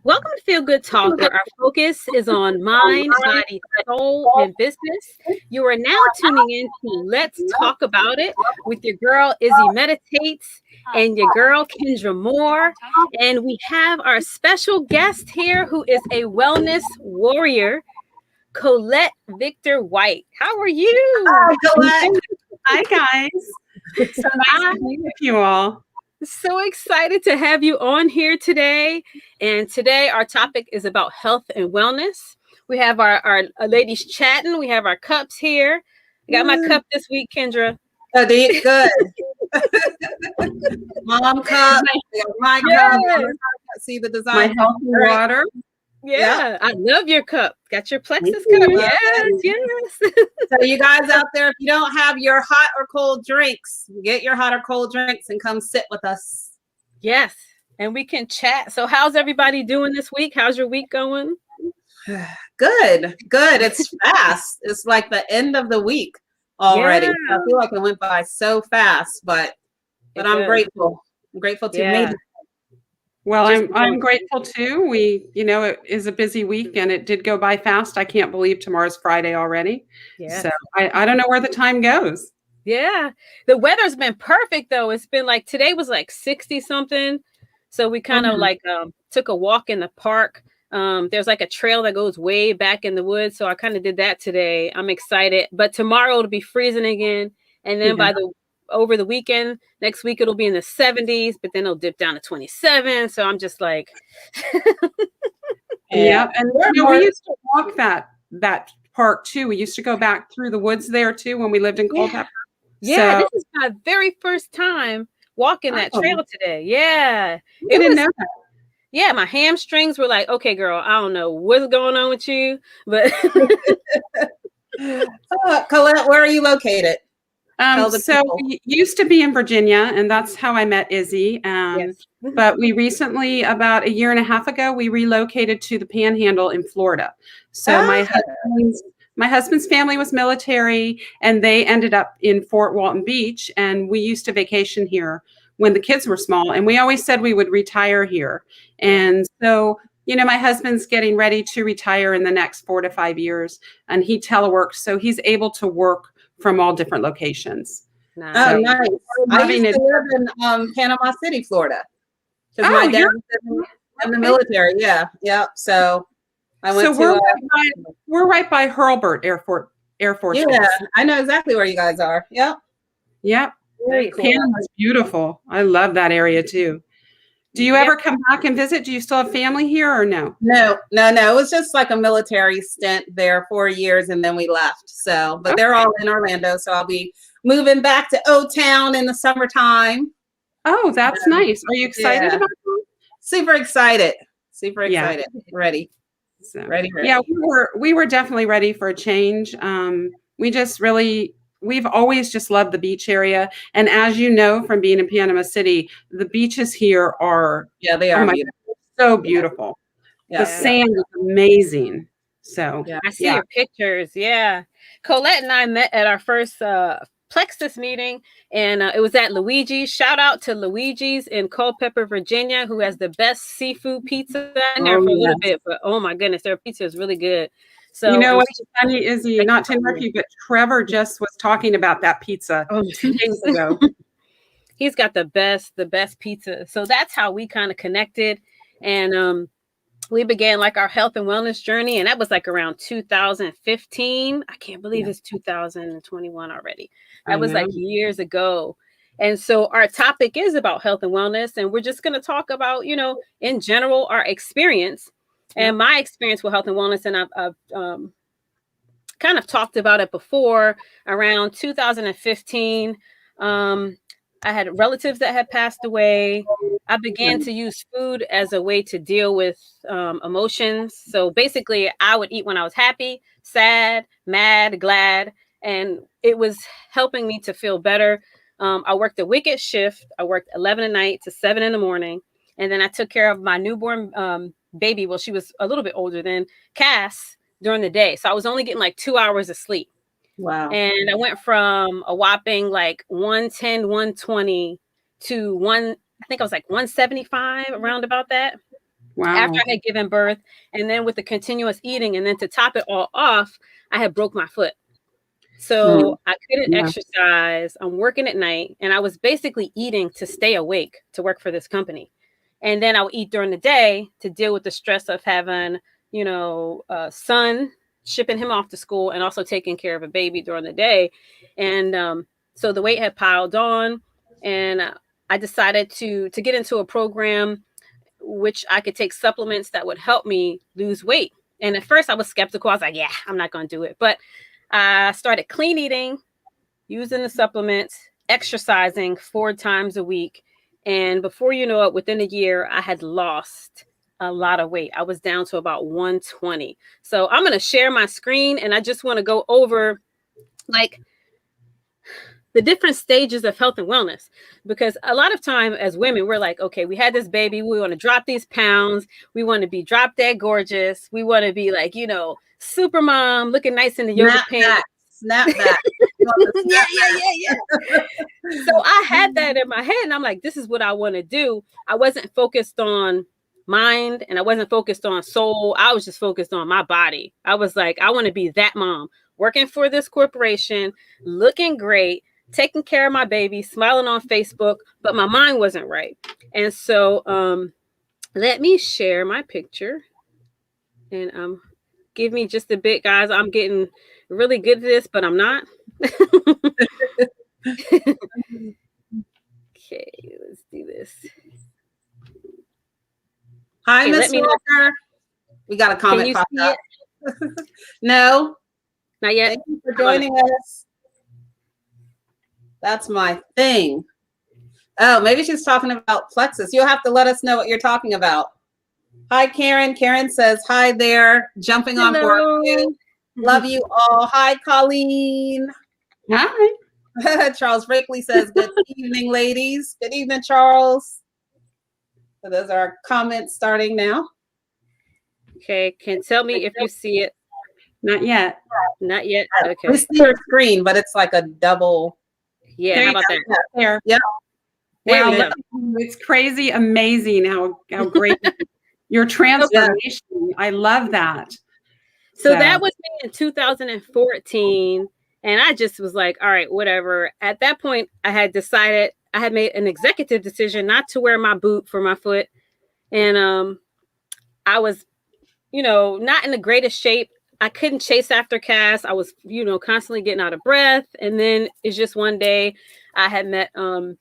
Welcome to Feel Good Talk, where our focus is on mind, body, soul, and business. You are now tuning in to Let's Talk About It with your girl Izzy Meditates and your girl Kendra Moore. And we have our special guest here who is a wellness warrior, Colette Victor-White. How are you? Hi, Colette. Hi, guys. So nice to be with you all. So excited to have you on here today. And today our topic is about health and wellness. We have our ladies chatting. We have our cups here. I got my cup this week, Kendra. Oh, good. Mom cup. My cup. See the design. My healthy water. Yeah, I love your cup. Got your Plexus cup. Yes. So you guys out there, if you don't have your hot or cold drinks, get your hot or cold drinks and come sit with us. Yes, and we can chat. So how's everybody doing this week? How's your week going? Good. It's fast. It's like the end of the week already. Yeah. I feel like it went by so fast, but I'm grateful. I'm grateful to make it. Well, I'm grateful too. It is a busy week and it did go by fast. I can't believe tomorrow's Friday already. Yeah. So I don't know where the time goes. Yeah. The weather's been perfect though. It's been like today was like 60 something. So we kind of took a walk in the park. There's like a trail that goes way back in the woods. So I kind of did that today. I'm excited. But tomorrow it'll be freezing again. And then over the weekend, next week it'll be in the 70s, but then it'll dip down to 27. So I'm just like, yeah. And we used to walk that park too. We used to go back through the woods there too when we lived in Culpeper. Yeah, this is my very first time walking that trail today. Yeah, I didn't know that. Yeah, my hamstrings were like, okay, girl, I don't know what's going on with you, but Colette, where are you located? So we used to be in Virginia, and that's how I met Izzy. But we recently, about a year and a half ago, we relocated to the Panhandle in Florida. So my husband's family was military, and they ended up in Fort Walton Beach, and we used to vacation here when the kids were small, and we always said we would retire here. And so, my husband's getting ready to retire in the next 4 to 5 years, and he teleworks, so he's able to work from all different locations. Nice. Oh, nice. I used to live in Panama City, Florida. Because my dad was in the military. Yeah. So I went we're right by Hurlburt Air Force Base. I know exactly where you guys are. Yep. Very cool. Panama's beautiful. I love that area too. Do you ever come back and visit? Do you still have family here or no? No. It was just like a military stint there 4 years and then we left. So, but they're all in Orlando. So I'll be moving back to O-Town in the summertime. Oh, that's nice. Are you excited about that? Super excited. Ready. So, ready. Yeah, we were definitely ready for a change. We've always just loved the beach area. And as you know, from being in Panama City, the beaches here are, they are so beautiful. The sand is amazing. So I see your pictures. Yeah. Colette and I met at our first Plexus meeting, and it was at Luigi's. Shout out to Luigi's in Culpeper, Virginia, who has the best seafood pizza. In there for a little bit, but oh my goodness, their pizza is really good. So what's funny is not to interrupt you, but Trevor just was talking about that pizza 2 days ago. He's got the best pizza. So that's how we kind of connected. And we began like our health and wellness journey. And that was like around 2015. I can't believe it's 2021 already. That was like years ago. And so our topic is about health and wellness. And we're just going to talk about, in general, our experience. And my experience with health and wellness, and I've kind of talked about it before, around 2015, I had relatives that had passed away. I began to use food as a way to deal with emotions. So basically, I would eat when I was happy, sad, mad, glad, and it was helping me to feel better. I worked a wicked shift. I worked 11 at night to 7 in the morning. And then I took care of my newborn baby. Well, she was a little bit older than Cass during the day. So I was only getting like 2 hours of sleep. Wow. And I went from a whopping like 110, 120 to I think I was like 175 around about that. Wow. after I had given birth, and then with the continuous eating, and then to top it all off, I had broke my foot. So I couldn't exercise. I'm working at night, and I was basically eating to stay awake to work for this company. And then I would eat during the day to deal with the stress of having, son, shipping him off to school, and also taking care of a baby during the day. And so the weight had piled on, and I decided to get into a program which I could take supplements that would help me lose weight. And at first I was skeptical. I was like, yeah, I'm not going to do it. But I started clean eating, using the supplements, exercising 4 times a week. And before you know it, within a year, I had lost a lot of weight. I was down to about 120. So I'm going to share my screen, and I just want to go over like the different stages of health and wellness, because a lot of time as women, we're like, okay, we had this baby. We want to drop these pounds. We want to be drop dead gorgeous. We want to be like, super mom, looking nice in the yoga pants. Snap back. Yeah. So I had that in my head, and I'm like, this is what I want to do. I wasn't focused on mind, and I wasn't focused on soul. I was just focused on my body. I was like, I want to be that mom working for this corporation, looking great, taking care of my baby, smiling on Facebook, but my mind wasn't right. And so let me share my picture, and give me just a bit, guys. I'm getting really good at this, but I'm not. Okay, let's do this. Hi, Miss Walker. We got a comment popped up. No, not yet. Thank you for joining us. That's my thing. Oh, maybe she's talking about plexus. You'll have to let us know what you're talking about. Hi, Karen. Karen says, hi there. Jumping on board. Love you all. Hi, Colleen. Hi. Charles Rakeley says, good evening, ladies. Good evening, Charles. So those are our comments starting now. Okay. Can tell me if you see it. Not yet. Not yet. Okay. We see your screen, but it's like a double. Yeah. How about that? There. Yeah. There wow, we go. It's crazy, amazing how great your transformation. I love that. So that was me in 2014. And I just was like, all right, whatever. At that point, I had decided, I had made an executive decision not to wear my boot for my foot. And I was, not in the greatest shape. I couldn't chase after Cass. I was, constantly getting out of breath. And then it's just one day I had met a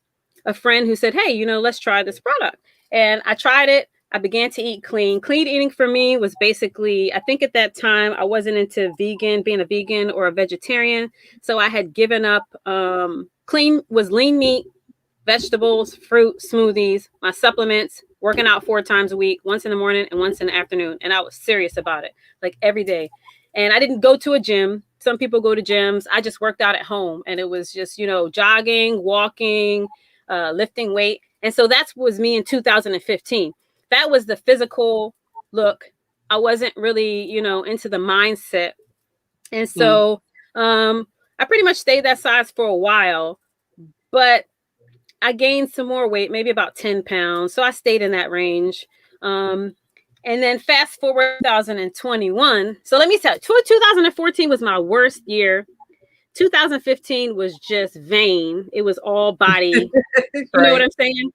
friend who said, hey, let's try this product. And I tried it. I began to eat clean. Clean eating for me was basically, I think at that time, I wasn't into being a vegan or a vegetarian. So I had given up, clean was lean meat, vegetables, fruit, smoothies, my supplements, working out 4 times a week, once in the morning and once in the afternoon. And I was serious about it, like every day. And I didn't go to a gym. Some people go to gyms. I just worked out at home, and it was just, jogging, walking, lifting weight. And so that was me in 2015. That was the physical look. I wasn't really, into the mindset. And so I pretty much stayed that size for a while, but I gained some more weight, maybe about 10 pounds. So I stayed in that range. And then fast forward 2021. So let me tell you, 2014 was my worst year. 2015 was just vain. It was all body. You know what I'm saying?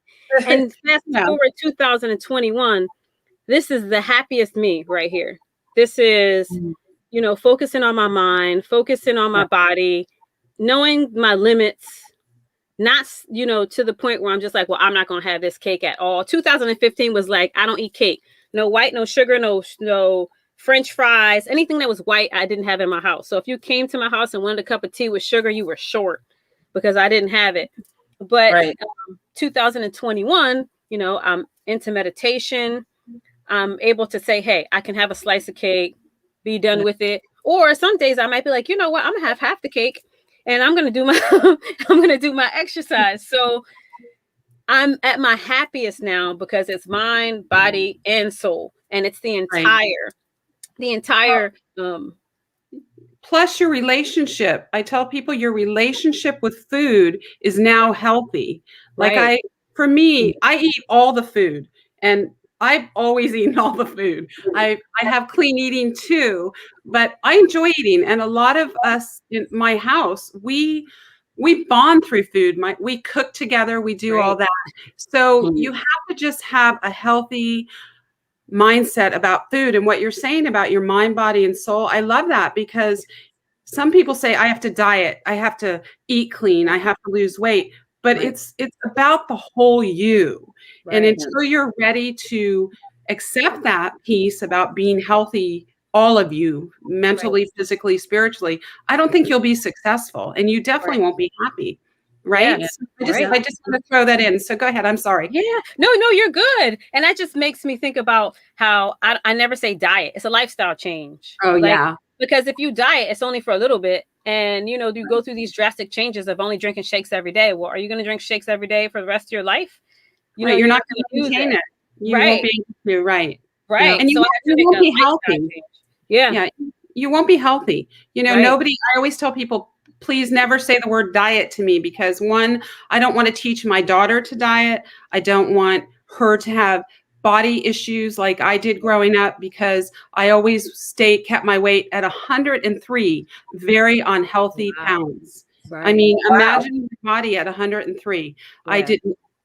And fast forward 2021, this is the happiest me right here. This is, focusing on my mind, focusing on my body, knowing my limits, not, to the point where I'm just like, well, I'm not going to have this cake at all. 2015 was like, I don't eat cake. No white, no sugar, no French fries, anything that was white, I didn't have in my house. So if you came to my house and wanted a cup of tea with sugar, you were short because I didn't have it. But 2021, I'm into meditation. I'm able to say, hey, I can have a slice of cake, be done with it. Or some days I might be like, you know what, I'm gonna have half the cake and I'm gonna do my exercise. So I'm at my happiest now because it's mind, body, and soul. And it's the entire plus your relationship. I tell people your relationship with food is now healthy. For me, I eat all the food, and I've always eaten all the food. I have clean eating too, but I enjoy eating. And a lot of us in my house, we bond through food. We cook together, we do all that. So you have to just have a healthy mindset about food. And what you're saying about your mind, body, and soul, I love that, because some people say, I have to diet, I have to eat clean, I have to lose weight. But it's about the whole you. And until you're ready to accept that piece about being healthy, all of you, mentally, physically, spiritually, I don't think you'll be successful, and you definitely won't be happy. Right. Yeah. So I just want to throw that in. So go ahead. I'm sorry. Yeah. No, you're good. And that just makes me think about how I never say diet. It's a lifestyle change. Oh, yeah. Because if you diet, it's only for a little bit. And, you go through these drastic changes of only drinking shakes every day. Well, are you going to drink shakes every day for the rest of your life? You're not going to maintain it. You won't be able to. Right. And you won't be healthy. Yeah. You won't be healthy. Nobody, I always tell people, please never say the word diet to me, because one, I don't want to teach my daughter to diet. I don't want her to have body issues like I did growing up, because I always kept my weight at 103, very unhealthy pounds. I mean, imagine your body at 103. Yeah.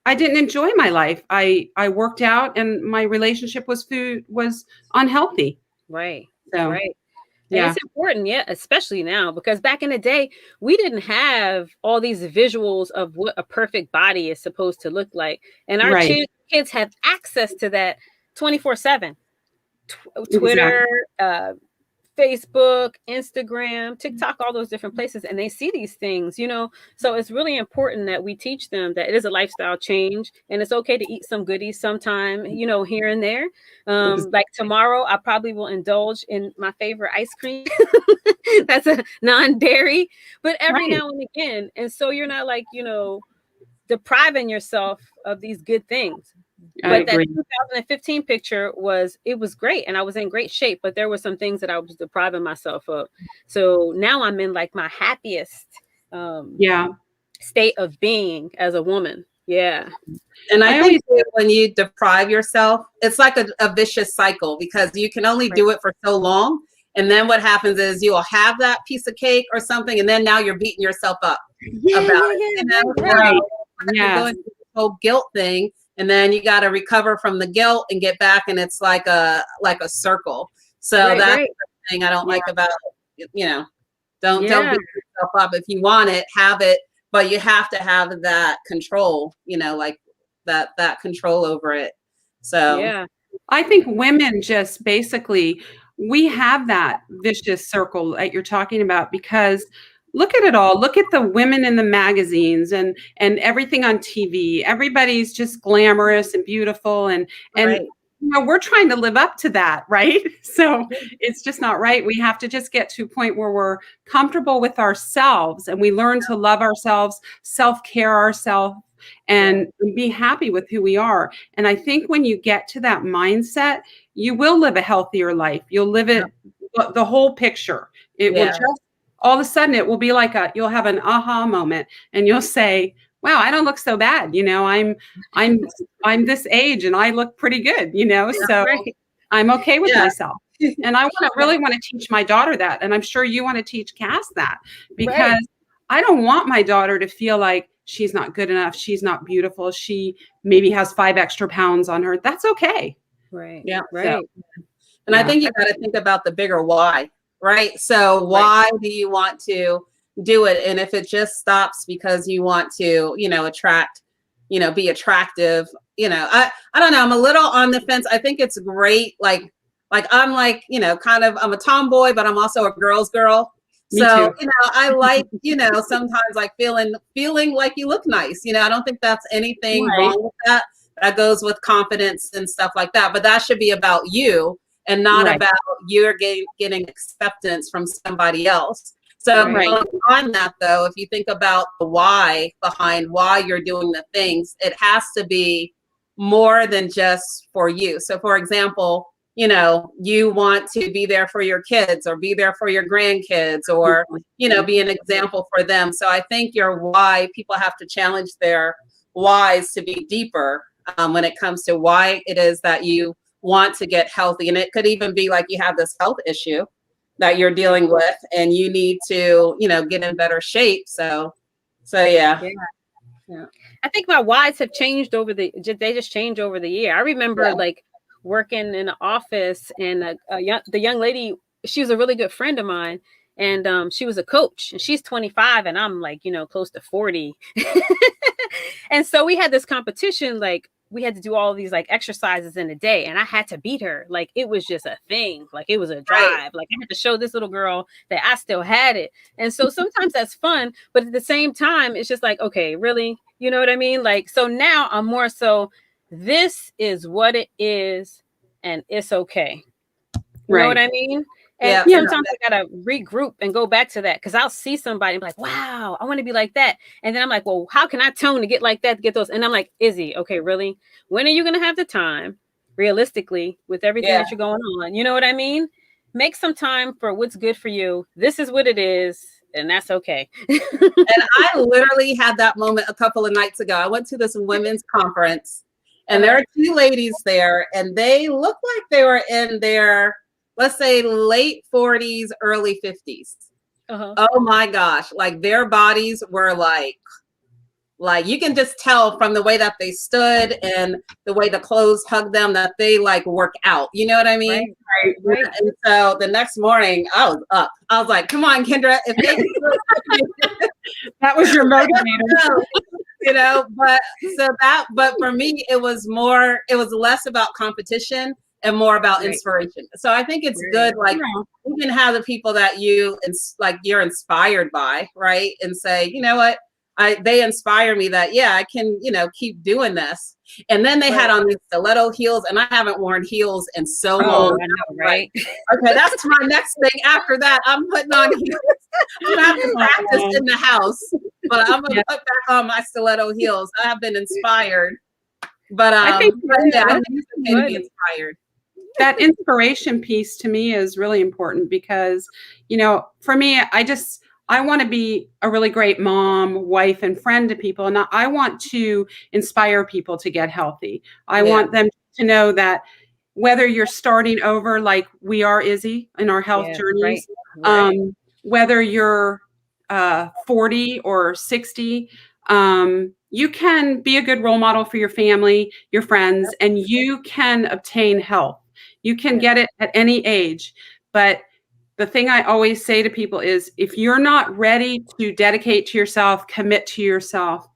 I didn't enjoy my life. I worked out, and my relationship with food was unhealthy. Right. So, And it's important, especially now, because back in the day, we didn't have all these visuals of what a perfect body is supposed to look like. And our kids have access to that 24/7. Twitter, Facebook, Instagram, TikTok, all those different places. And they see these things, So it's really important that we teach them that it is a lifestyle change, and it's okay to eat some goodies sometime, here and there. Like tomorrow, I probably will indulge in my favorite ice cream. That's a non-dairy, but every now and again. And so you're not depriving yourself of these good things. But that 2015 picture was great, and I was in great shape, but there were some things that I was depriving myself of. So now I'm in my happiest state of being as a woman. Yeah. And I think when you deprive yourself, it's like a vicious cycle, because you can only do it for so long. And then what happens is you will have that piece of cake or something, and then now you're beating yourself up about it. You're going through this whole guilt thing. And then you got to recover from the guilt and get back, and it's like a circle. So that's the thing I don't like about, don't beat yourself up. If you want it, have it, but you have to have that control, that control over it. So I think women just basically, we have that vicious circle that you're talking about, because look at it all. Look at the women in the magazines and everything on TV. Everybody's just glamorous and beautiful. And we're trying to live up to that, right? So it's just not right. We have to just get to a point where we're comfortable with ourselves, and we learn to love ourselves, self-care ourselves, and be happy with who we are. And I think when you get to that mindset, you will live a healthier life. You'll live it, the whole picture. It will just, all of a sudden, it will be like you'll have an aha moment, and you'll say, wow, I don't look so bad. I'm this age and I look pretty good, so I'm okay with myself. And I really want to teach my daughter that. And I'm sure you want to teach Cass that, because I don't want my daughter to feel like she's not good enough. She's not beautiful. She maybe has 5 extra pounds on her. That's okay. Right. Yeah. Right. So, and I think you got to think about the bigger why. Right. So why do you want to do it? And if it just stops because you want to, attract, be attractive, I don't know. I'm a little on the fence. I think it's great. Like I'm I'm a tomboy, but I'm also a girl's girl. So, I like, sometimes like feeling like you look nice. I don't think that's anything wrong with that. That goes with confidence and stuff like that. But that should be about you, and not about you're getting acceptance from somebody else. So on that, though, if you think about the why behind why you're doing the things, it has to be more than just for you. So, for example, you want to be there for your kids, or be there for your grandkids, or, be an example for them. So I think your why, people have to challenge their whys to be deeper. when it comes to why it is that you want to get healthy. And it could even be like you have this health issue that you're dealing with and you need to, get in better shape. So yeah. I think my whys have changed they just change over the year. I remember like working in an office and the young lady, she was a really good friend of mine, and she was a coach, and she's 25 and I'm like, close to 40. And so we had this competition, like we had to do all these like exercises in a day, and I had to beat her. Like it was just a thing, like it was a drive. Like I had to show this little girl that I still had it. And so sometimes that's fun, but at the same time it's just like, okay, really, you know what I mean? Like, so now I'm more so, this is what it is and it's okay. You know what I mean? And sometimes I gotta regroup and go back to that, because I'll see somebody and be like, wow, I want to be like that. And then I'm like, well, how can I tone to get like that, to get those? And I'm like, Izzy, okay, really? When are you going to have the time, realistically, with everything that you're going on? You know what I mean? Make some time for what's good for you. This is what it is, and that's okay. And I literally had that moment a couple of nights ago. I went to this women's conference, and there are two ladies there, and they look like they were in their, let's say, late 40s, early 50s. Oh my gosh. Like their bodies were like you can just tell from the way that they stood and the way the clothes hugged them that they like work out. You know what I mean? Right. And so the next morning I was up. I was like, come on, Kendra. If they that was your motivator. But for me, it was less about competition and more about inspiration. So I think it's good, like you can have the people that you're inspired by, right? And say, you know what, they inspire me that, I can, keep doing this. And then they had on these stiletto heels, and I haven't worn heels in so long. I know, right? Okay, that's my next thing. After that, I'm putting on heels. I'm gonna have to practice in the house, but I'm gonna put back on my stiletto heels. I have been inspired. But I think I need to be inspired. That inspiration piece to me is really important, because, for me, I want to be a really great mom, wife, and friend to people. And I want to inspire people to get healthy. I want them to know that whether you're starting over like we are, Izzy, in our health journeys, whether you're 40 or 60, you can be a good role model for your family, your friends, and you can obtain health. You can get it at any age. But the thing I always say to people is, if you're not ready to dedicate to yourself, commit to yourself,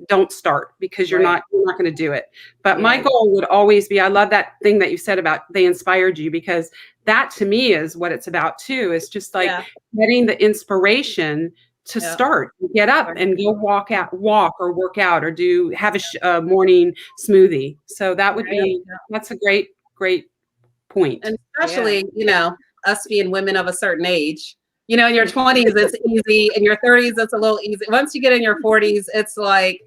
don't start, because you're not going to do it. But my goal would always be, I love that thing that you said about they inspired you, because that to me is what it's about too. It's just like getting the inspiration to start, get up and go walk or work out, or have a morning smoothie. So that would be, that's a great point. And especially, us being women of a certain age, in your 20s, it's easy. In your 30s, it's a little easy. Once you get in your 40s, it's like,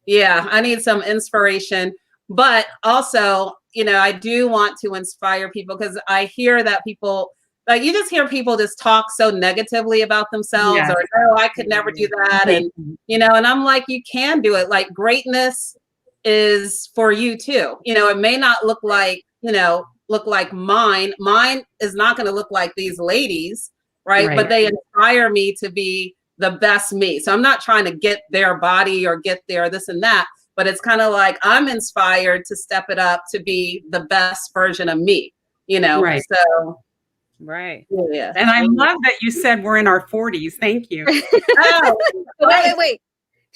I need some inspiration. But also, I do want to inspire people, because I hear that people, like, you just hear people just talk so negatively about themselves, or no, I could never do that. And, and I'm like, you can do it. Like, greatness is for you too. It may not look like, mine. Mine is not going to look like these ladies, right? But they inspire me to be the best me. So I'm not trying to get their body or get their this and that, but it's kind of like I'm inspired to step it up to be the best version of me, So yeah. And I love that you said we're in our 40s. Thank you. Wait.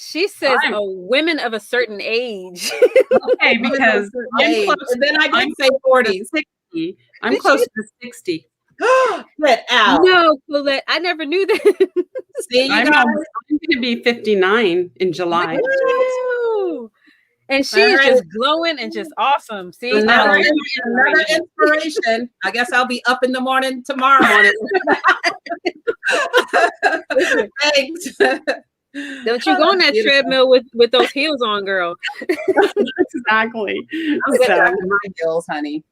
She says women of a certain age. Okay, because I'm close, and then I did say 40s. 60. I'm close to 60. Get out. No, Colette, I never knew that. See, I'm going to be 59 in July. And she's just glowing and just awesome. See, another inspiration. I guess I'll be up in the morning tomorrow morning. Thanks. Don't you go on that treadmill with those heels on, girl. Exactly. I'm getting back to my heels, honey.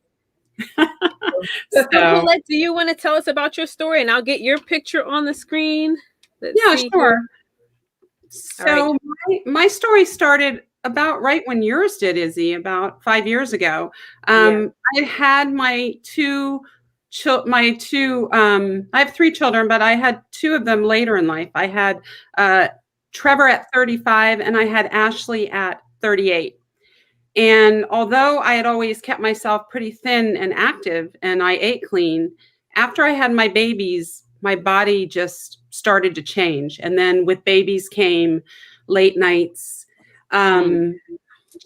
So, Colette, do you want to tell us about your story, and I'll get your picture on the screen? Sure. So my story started about right when yours did, Izzy, about 5 years ago. I had I have 3 children, but I had 2 of them later in life. I had Trevor at 35 and I had Ashley at 38. And although I had always kept myself pretty thin and active and I ate clean, after I had my babies, my body just started to change. And then with babies came late nights,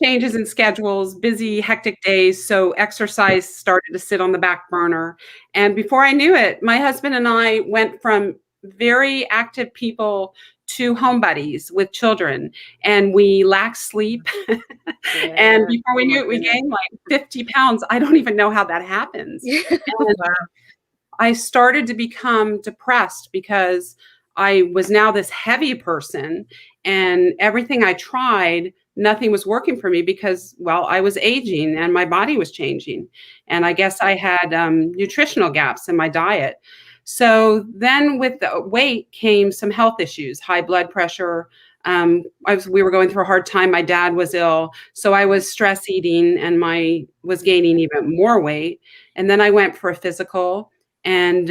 changes in schedules, busy, hectic days. So exercise started to sit on the back burner. And before I knew it, my husband and I went from very active people to home buddies with children, and we lacked sleep. And before we knew it, we gained like 50 pounds. I don't even know how that happens. And I started to become depressed because I was now this heavy person, and everything I tried, nothing was working for me because, well, I was aging and my body was changing. And I guess I had nutritional gaps in my diet. So then with the weight came some health issues, high blood pressure. We were going through a hard time. My dad was ill. So I was stress eating and was gaining even more weight. And then I went for a physical, and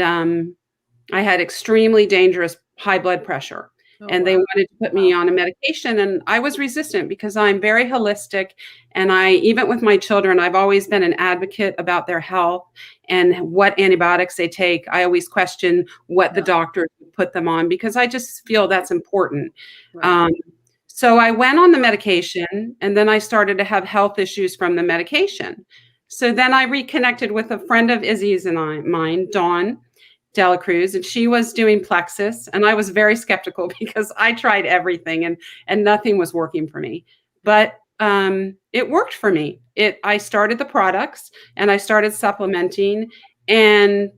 I had extremely dangerous high blood pressure. And they wanted to put me on a medication, and I was resistant because I'm very holistic. And even with my children, I've always been an advocate about their health and what antibiotics they take. I always question what the doctors put them on because I just feel that's important. So I went on the medication, and then I started to have health issues from the medication. So then I reconnected with a friend of Izzy's and mine, Dawn Dela Cruz, and she was doing Plexus, and I was very skeptical because I tried everything and nothing was working for me. But it worked for me. I started the products and I started supplementing, and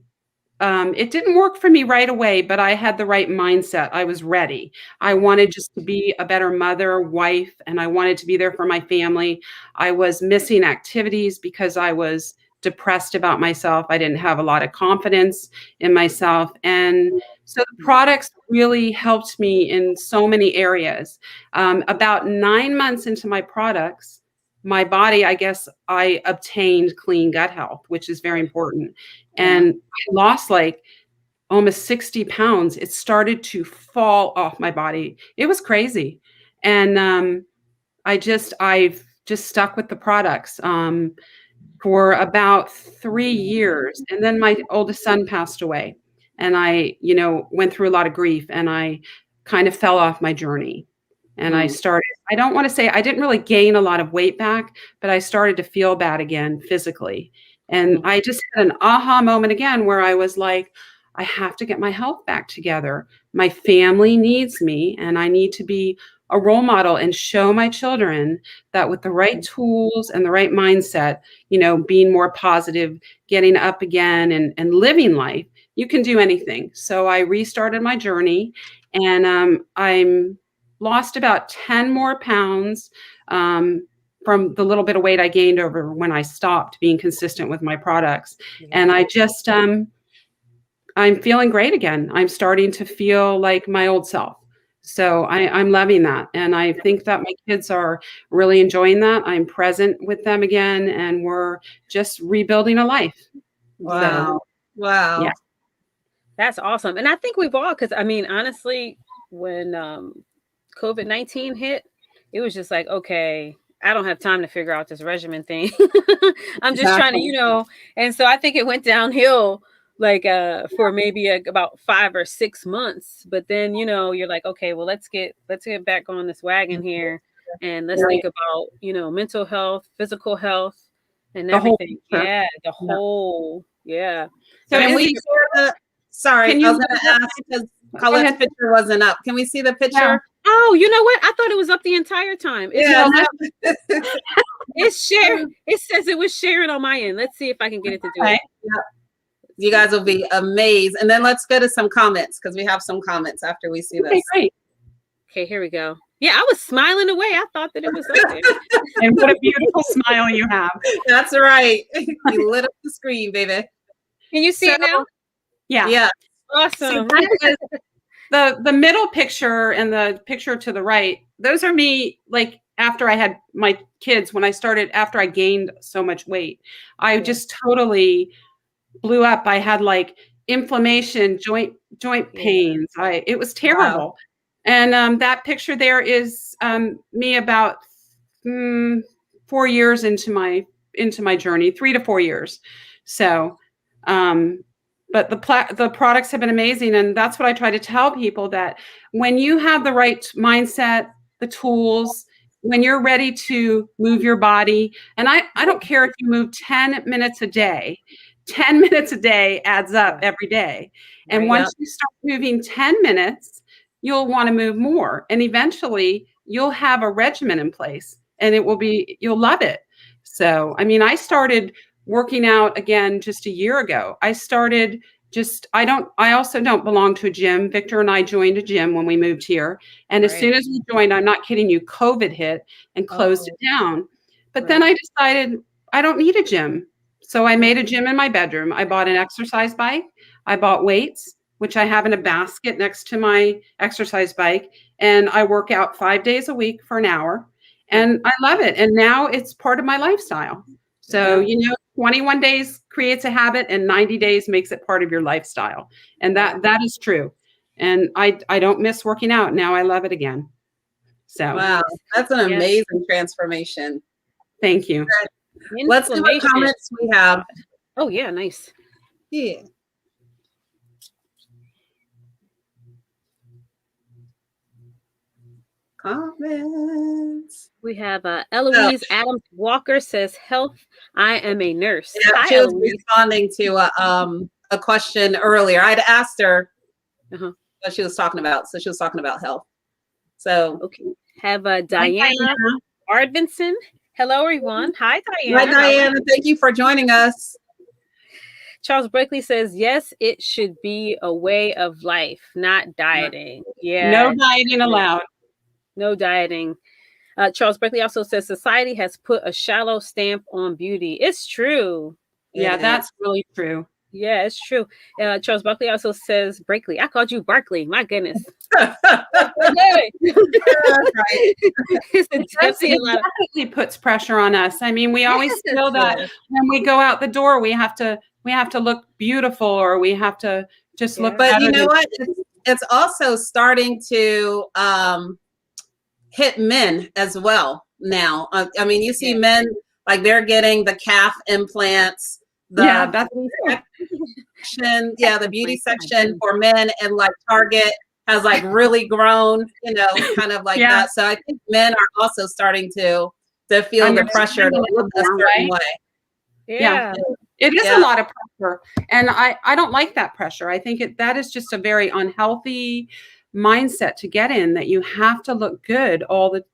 it didn't work for me right away, but I had the right mindset. I was ready. I wanted just to be a better mother, wife, and I wanted to be there for my family. I was missing activities because I was depressed about myself. I didn't have a lot of confidence in myself. And so the products really helped me in so many areas. About 9 months into my products, my body, I guess I obtained clean gut health, which is very important. And I lost like almost 60 pounds. It started to fall off my body. It was crazy. And I've just stuck with the products. For about 3 years. And then my oldest son passed away. And I, went through a lot of grief, and I kind of fell off my journey. And I don't want to say I didn't really gain a lot of weight back, but I started to feel bad again physically. And I just had an aha moment again where I was like, I have to get my health back together. My family needs me, and I need to be a role model and show my children that with the right tools and the right mindset, being more positive, getting up again and living life, you can do anything. So I restarted my journey, and I'm lost about 10 more pounds from the little bit of weight I gained over when I stopped being consistent with my products. And I just, I'm feeling great again. I'm starting to feel like my old self. So I'm loving that. And I think that my kids are really enjoying that. I'm present with them again, and we're just rebuilding a life. Wow. Wow. Yeah. That's awesome. And I think we've all, because honestly, when COVID-19 hit, it was just like, okay, I don't have time to figure out this regimen thing. I'm just trying to, and so I think it went downhill like for maybe about 5 or 6 months. But then, you're like, okay, well, let's get back on this wagon here, and let's think about, mental health, physical health, and everything. The whole. So can we sorry, I was going to ask because Colette's picture wasn't up. Can we see the picture? Yeah. Oh, you know what? I thought it was up the entire time. It's shared. It says it was sharing on my end. Let's see if I can get it to do it. Yeah. You guys will be amazed. And then let's go to some comments, because we have some comments after we see this. Great. Okay, here we go. Yeah, I was smiling away. I thought that it was up there. And what a beautiful smile you have. That's right. You lit up the screen, baby. Can you see it now? Yeah. Yeah. Awesome. The middle picture and the picture to the right, those are me like after I had my kids, after I gained so much weight, I just totally blew up. I had like inflammation, joint pains. It was terrible. Wow. And that picture there is me about 4 years into my journey, 3 to 4 years. So, but the products have been amazing, and that's what I try to tell people, that when you have the right mindset, the tools, when you're ready to move your body, and I don't care if you move 10 minutes a day. 10 minutes a day adds up every day. And once you start moving 10 minutes, you'll want to move more. And eventually you'll have a regimen in place, and you'll love it. So, I mean, I started working out again just a year ago. I also don't belong to a gym. Victor and I joined a gym when we moved here. And as soon as we joined, I'm not kidding you, COVID hit and closed it down. But then I decided I don't need a gym. So I made a gym in my bedroom. I bought an exercise bike. I bought weights, which I have in a basket next to my exercise bike. And I work out 5 days a week for an hour. And I love it. And now it's part of my lifestyle. So, 21 days creates a habit, and 90 days makes it part of your lifestyle. And that is true. And I don't miss working out. Now I love it again. So wow, that's an amazing transformation. Thank you. Let's see what comments we have. Oh yeah, nice. Yeah. Comments. We have Eloise Adams Walker says, "Health. I am a nurse." Yeah, Hi, she was Eloise. responding to a question earlier. I'd asked her what she was talking about, so she was talking about health. So okay, have Diana Ardvinson. Hello, everyone. Hi, Diana. Hi, Diana. Thank you for joining us. Charles Berkeley says, yes, it should be a way of life, not dieting. Yeah. No dieting allowed. No dieting. Charles Berkeley also says society has put a shallow stamp on beauty. It's true. Yeah, that's really true. Yeah, it's true. Charles Berkeley also says, Berkeley. I called you Barkley. My goodness. It definitely puts pressure on us. I mean, we always feel that when we go out the door, we have to look beautiful, or we have to just look. But you know what? It's also starting to hit men as well now. I mean, you see men like they're getting the calf implants. The beauty section for men, and like Target has like really grown, kind of like that. So I think men are also starting to feel the pressure to look a certain way. Yeah. It is a lot of pressure, and I don't like that pressure. I think that is just a very unhealthy mindset to get in, that you have to look good all the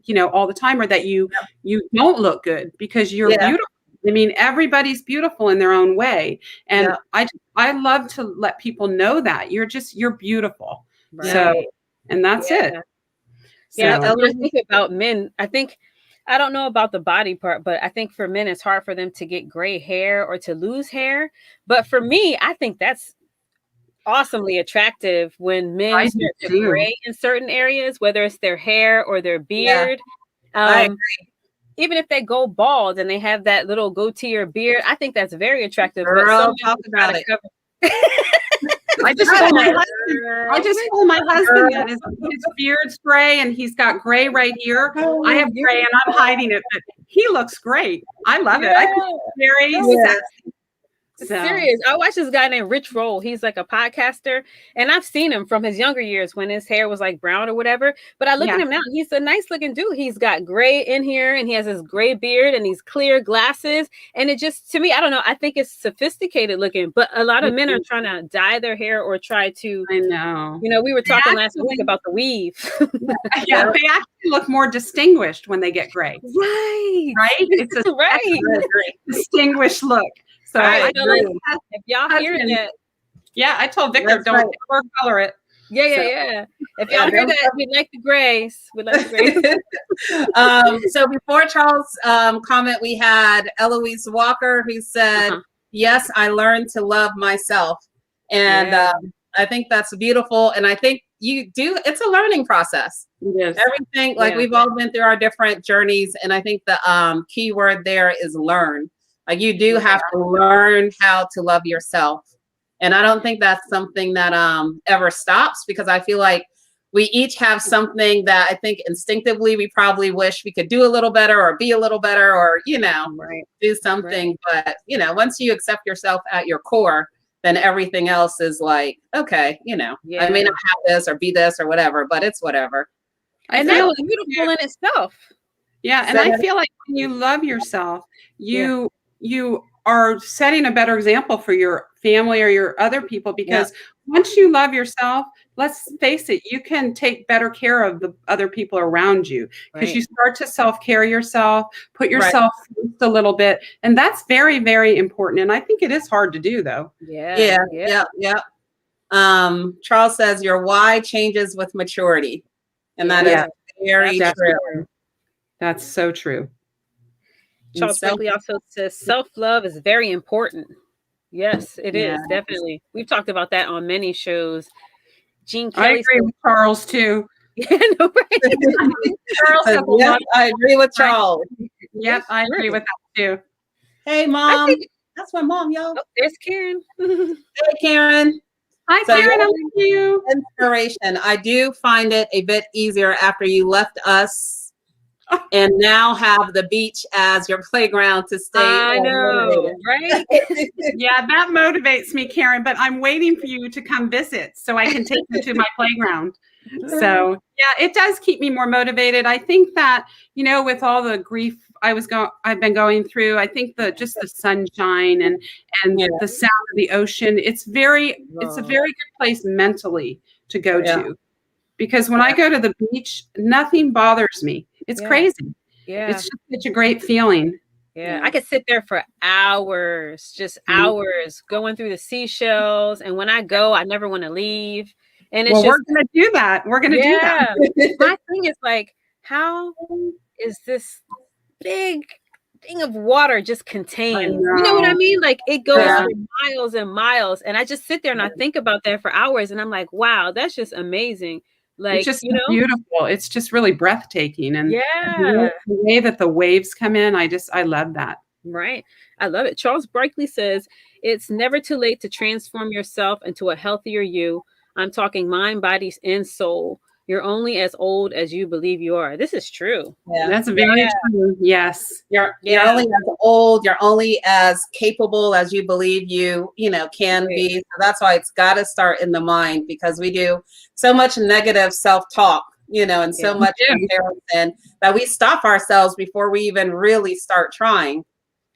time, or that you don't look good because you're beautiful. I mean, everybody's beautiful in their own way. And I love to let people know that you're beautiful. Right. So, and that's it. Yeah. So, when I think about men, I don't know about the body part, but I think for men, it's hard for them to get gray hair or to lose hair. But for me, I think that's awesomely attractive when men start to gray in certain areas, whether it's their hair or their beard. I agree. Even if they go bald and they have that little goatee or beard, I think that's very attractive. Girl, talk about it. I just told my husband that his beard's gray and he's got gray right here. I have gray and I'm hiding it, but he looks great. I love it. I think it's very sexy. Serious. I watch this guy named Rich Roll. He's like a podcaster, and I've seen him from his younger years when his hair was like brown or whatever. But I look at him now, he's a nice looking dude. He's got gray in here, and he has his gray beard and these clear glasses. And it just, to me, I don't know, I think it's sophisticated looking, but a lot of men are trying to dye their hair or try to, I know. We were talking last week about the weave. They actually look more distinguished when they get gray. Right. It's a distinguished look. So if y'all hear that, I told Victor, don't ever color it. Yeah. If y'all hear that, we'd like the grays. So before Charles' comment, we had Eloise Walker who said, "Yes, I learned to love myself," and I think that's beautiful. And I think it's a learning process. It is. Everything, like we've all been through our different journeys. And I think the key word there is learn. Like you do have to learn how to love yourself. And I don't think that's something that ever stops, because I feel like we each have something that I think instinctively we probably wish we could do a little better or be a little better or, do something. But, once you accept yourself at your core, then everything else is like, okay, I may not have this or be this or whatever, but it's whatever. And that was beautiful in itself. Yeah. And I feel like when you love yourself, you are setting a better example for your family or your other people, because once you love yourself, let's face it, you can take better care of the other people around you, because you start to self-care yourself, put yourself first a little bit. And that's very, very important. And I think it is hard to do, though. Yeah. Charles says your why changes with maturity. And that is very true. That's so true. Charles Berkeley also says self-love is very important. Yes, it is, definitely. We've talked about that on many shows. Gene Kelly, I agree with Charles too. Charles I agree with Charles. Yep, I agree with that too. Hey, Mom. That's my mom, y'all. Oh, there's Karen. Hey, Karen. Hi, Karen. I love you. Inspiration. I do find it a bit easier after you left us and now have the beach as your playground to stay. I know, right? Yeah, that motivates me, Karen, but I'm waiting for you to come visit so I can take you to my playground. So yeah, it does keep me more motivated. I think that, with all the grief I've been going through, I think just the sunshine and the sound of the ocean, it's a very good place mentally to go to. Because when I go to the beach, nothing bothers me. It's crazy. Yeah. It's just such a great feeling. Yeah. I could sit there for hours, just hours, going through the seashells. And when I go, I never want to leave. And it's we're going to do that. We're going to do that. My thing is like, how is this big thing of water just contained? You know what I mean? Like it goes for miles and miles. And I just sit there and I think about that for hours. And I'm like, wow, that's just amazing. Like, it's just beautiful. It's just really breathtaking. And the way that the waves come in, I love that. Right. I love it. Charles Barkley says, it's never too late to transform yourself into a healthier you. I'm talking mind, body, and soul. You're only as old as you believe you are. This is true. Yeah. That's very true. Yes. You're only as old. You're only as capable as you believe you can be. So that's why it's got to start in the mind, because we do so much negative self-talk, and so much comparison that we stop ourselves before we even really start trying.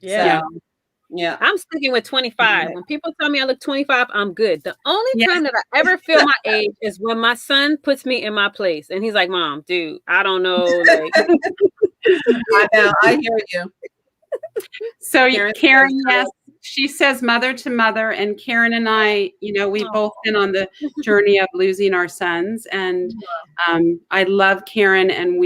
Yeah. So, I'm sticking with 25. When people tell me I look 25, I'm good. The only time that I ever feel my age is when my son puts me in my place. And he's like, Mom, dude, I don't know. Like, I know. I hear you. So Karen, yes, she says mother to mother. And Karen and I, we've both been on the journey of losing our sons. And I love Karen. And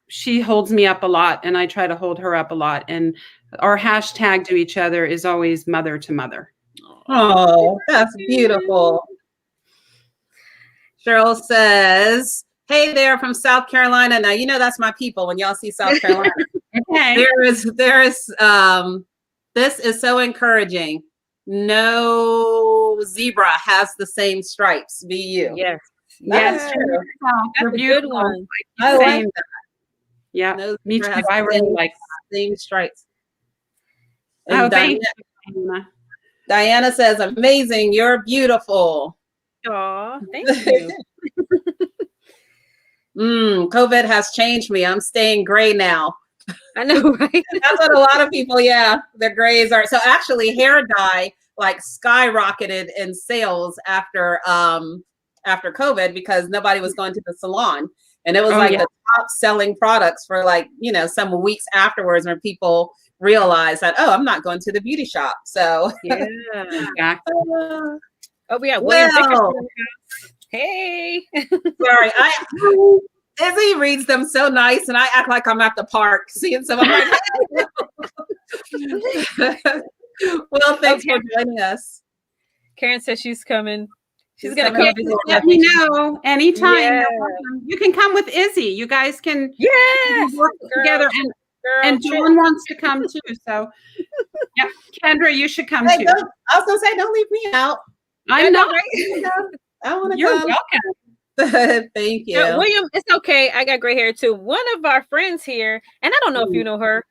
she holds me up a lot. And I try to hold her up a lot. And our hashtag to each other is always mother to mother. Oh, that's beautiful. Cheryl says, hey there from South Carolina. Now, that's my people when y'all see South Carolina. Okay. There is, this is so encouraging. No zebra has the same stripes. Be you. Yes. Yes. True. That's a good one. I like that. Yeah. No, me too. I really like that. Same stripes. And Diana says, amazing. You're beautiful. Aw, thank you. COVID has changed me. I'm staying gray now. I know, right? That's what a lot of people, their grays are. So actually hair dye like skyrocketed in sales after COVID, because nobody was going to the salon. And it was the top selling products for some weeks afterwards, when people realized that, I'm not going to the beauty shop. So exactly. We got William. Hey. Sorry, Izzy reads them so nice, and I act like I'm at the park seeing some of my. Well, thanks for joining us. Karen says she's coming. She's gonna come visit. Let me know anytime. Yeah. You're welcome. You can come with Izzy. You guys can work together, and Dawn wants to come too. So, yeah, Kendra, you should come too. I was gonna say, don't leave me out. I'm not. I want to You're come. welcome. Thank you. William, it's okay. I got gray hair too. One of our friends here, and I don't know if you know her,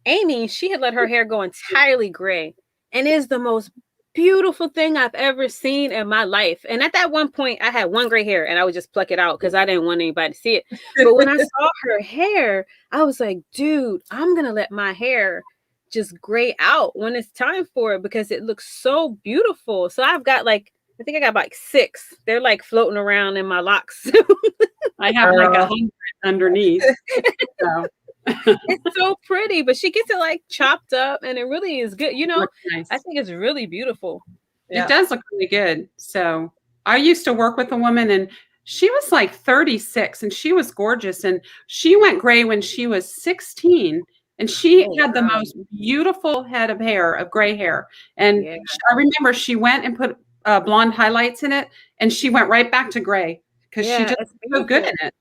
Amy, she had let her hair go entirely gray, and is the most beautiful thing I've ever seen in my life. And at that one point, I had one gray hair, and I would just pluck it out because I didn't want anybody to see it. But when I saw her hair, I was like, dude, I'm gonna let my hair just gray out when it's time for it because it looks so beautiful. So I've got I think I got like 6. They're like floating around in my locks. I have like 100 underneath. So. It's so pretty, but she gets it like chopped up and it really is good. Nice. I think it's really beautiful. It does look really good. So I used to work with a woman and she was like 36 and she was gorgeous. And she went gray when she was 16. And she had the most beautiful head of hair, of gray hair. And I remember she went and put blonde highlights in it, and she went right back to gray because she just was so good in it.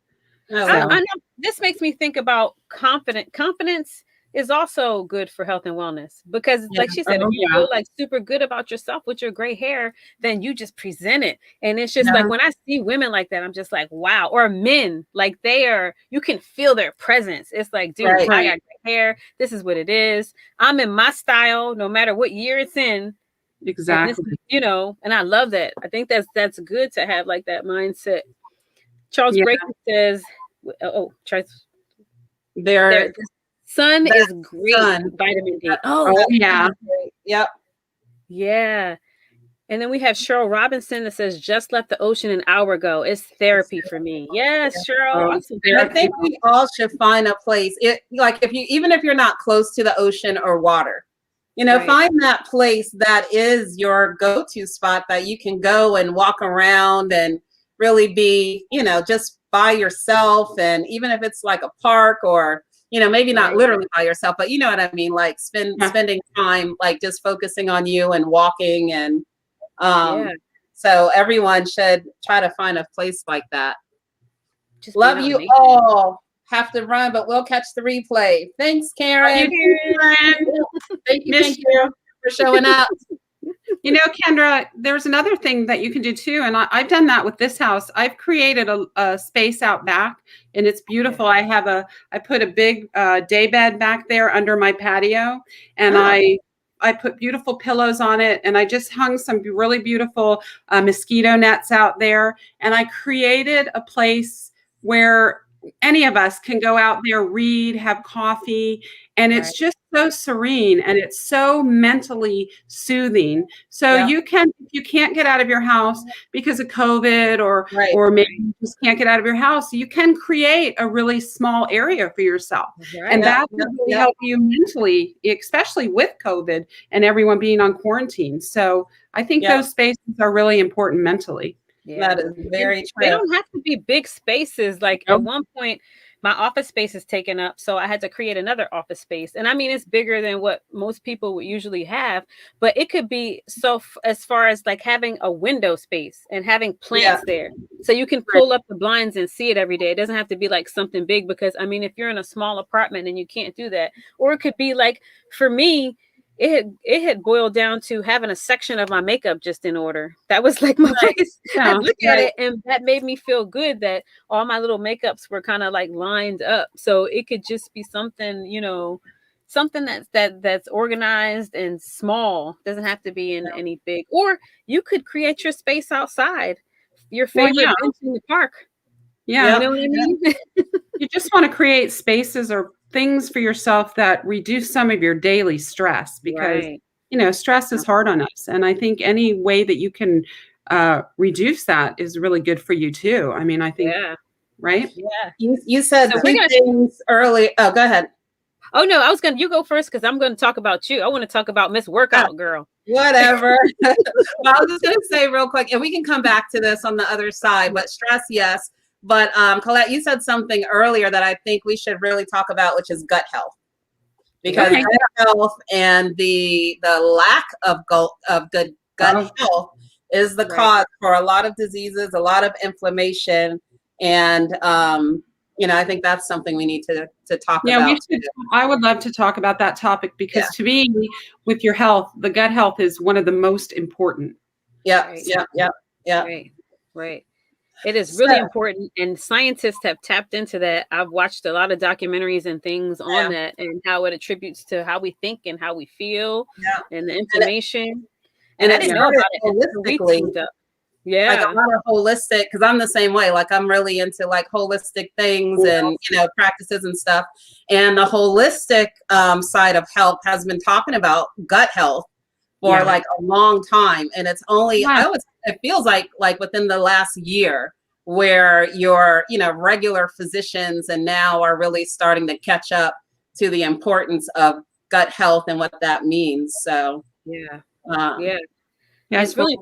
I know this makes me think about confidence is also good for health and wellness because like she said, if you feel like super good about yourself with your gray hair, then you just present it. And it's just like when I see women like that, I'm just like, wow. Or men, like you can feel their presence. It's like, dude, I got gray hair. This is what it is. I'm in my style, no matter what year it's in. Exactly. And, and I love that. I think that's good to have like that mindset. Charles Braker says, Charles, the sun is great. Vitamin D. Oh, yeah. Yep. Yeah. And then we have Cheryl Robinson that says, just left the ocean an hour ago. It's therapy for me. Yes, Cheryl. I think we all should find a place. Even if you're not close to the ocean or water, find that place that is your go-to spot that you can go and walk around and really be, just by yourself. And even if it's like a park or, maybe not literally by yourself, but you know what I mean? Like spending time, like just focusing on you and walking. And so everyone should try to find a place like that. Just love you all. Have to run, but we'll catch the replay. Thanks, Karen. Thank you for showing up. Kendra, there's another thing that you can do too, and I've done that with this house. I've created a space out back, and it's beautiful. I put a big day bed back there under my patio, and I put beautiful pillows on it, and I just hung some really beautiful mosquito nets out there, and I created a place where any of us can go out there, read, have coffee, and it's just so serene and it's so mentally soothing. So you can, if you can't get out of your house because of COVID or maybe you just can't get out of your house, you can create a really small area for yourself. And that will really help you mentally, especially with COVID and everyone being on quarantine. So I think those spaces are really important mentally. Yeah, that is very true. They don't have to be big spaces. Like at one point, my office space is taken up, so I had to create another office space. And I mean, it's bigger than what most people would usually have, but it could be as far as like having a window space and having plants there, so you can pull up the blinds and see it every day. It doesn't have to be like something big because I mean, if you're in a small apartment and you can't do that, or it could be like for me. It had boiled down to having a section of my makeup just in order. That was like my place. I look at it and that made me feel good that all my little makeups were kind of like lined up. So it could just be something, something that's organized and small. Doesn't have to be in any big. Or you could create your space outside, your favorite bench in the park. Yeah, you know what I mean. You just want to create spaces or things for yourself that reduce some of your daily stress because, stress is hard on us. And I think any way that you can reduce that is really good for you too. I mean, I think, right? Yeah. You said things earlier. Oh, go ahead. Oh, no, you go first because I'm going to talk about you. I want to talk about Miss Workout Girl. Whatever. Well, I was just going to say real quick, and we can come back to this on the other side, but stress, yes. But Colette, you said something earlier that I think we should really talk about, which is gut health, because gut health and the lack of good gut health is the cause for a lot of diseases, a lot of inflammation. And, I think that's something we need to talk about. I would love to talk about that topic because to me, with your health, the gut health is one of the most important. Yeah. Right. It is really important, and scientists have tapped into that. I've watched a lot of documentaries and things on that and how it attributes to how we think and how we feel and the inflammation. And I didn't know about it holistically. Yeah. Like a lot of holistic, because I'm the same way. Like I'm really into like holistic things and, practices and stuff. And the holistic side of health has been talking about gut health for like a long time. And it's only, it feels like within the last year where your, regular physicians and now are really starting to catch up to the importance of gut health and what that means. So, it's really,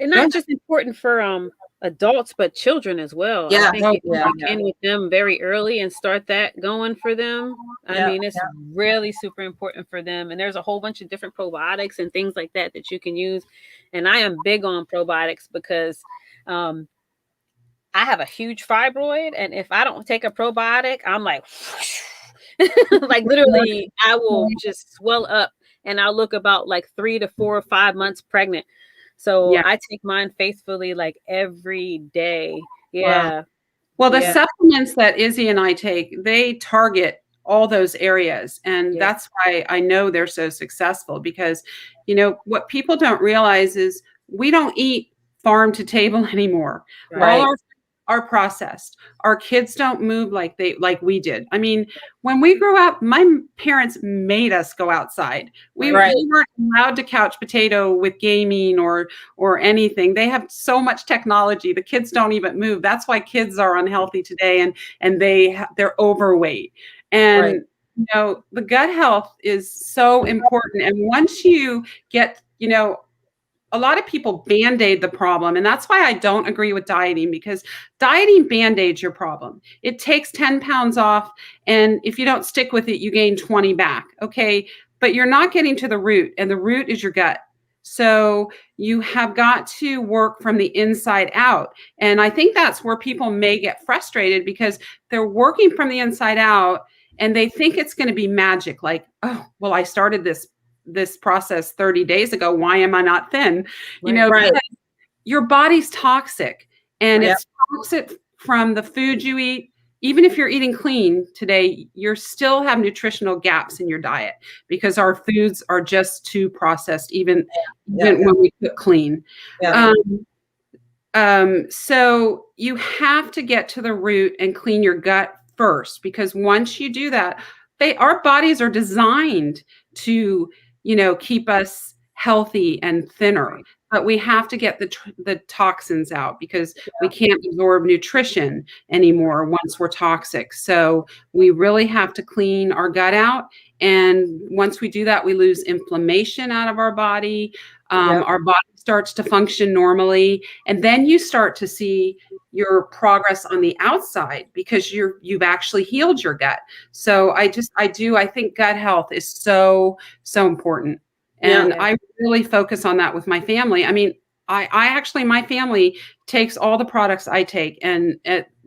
and not just important for adults, but children as well. I think if you walk in with them very early and start that going for them, I mean, it's really super important for them. And there's a whole bunch of different probiotics and things like that you can use. And I am big on probiotics because I have a huge fibroid. And if I don't take a probiotic, I'm like, like literally, I will just swell up and I'll look about like 3 to 4 or 5 months pregnant. So I take mine faithfully, like every day. Yeah. Wow. Well, the supplements that Izzy and I take, they target all those areas. And that's why I know they're so successful because, what people don't realize is we don't eat farm to table anymore. Right. All are processed. Our kids don't move like we did. I mean, when we grew up, my parents made us go outside. We weren't allowed to couch potato with gaming or anything. They have so much technology. The kids don't even move. That's why kids are unhealthy today and they're overweight. And the gut health is so important. And once you get, a lot of people Band-Aid the problem. And that's why I don't agree with dieting because dieting Band-Aids your problem. It takes 10 pounds off. And if you don't stick with it, you gain 20 back. Okay. But you're not getting to the root, and the root is your gut. So you have got to work from the inside out. And I think that's where people may get frustrated because they're working from the inside out and they think it's going to be magic. Like, oh, well, I started this process 30 days ago. Why am I not thin? Because your body's toxic and it's toxic from the food you eat. Even if you're eating clean today, you still have nutritional gaps in your diet because our foods are just too processed, even when we cook clean. So you have to get to the root and clean your gut first, because once you do that, our bodies are designed to keep us healthy and thinner, but we have to get the toxins out because we can't absorb nutrition anymore once we're toxic. So we really have to clean our gut out. And once we do that, we lose inflammation out of our body. Our body starts to function normally. And then you start to see your progress on the outside because you've actually healed your gut. So I think gut health is so, so important. And I really focus on that with my family. I mean, I actually, my family takes all the products I take and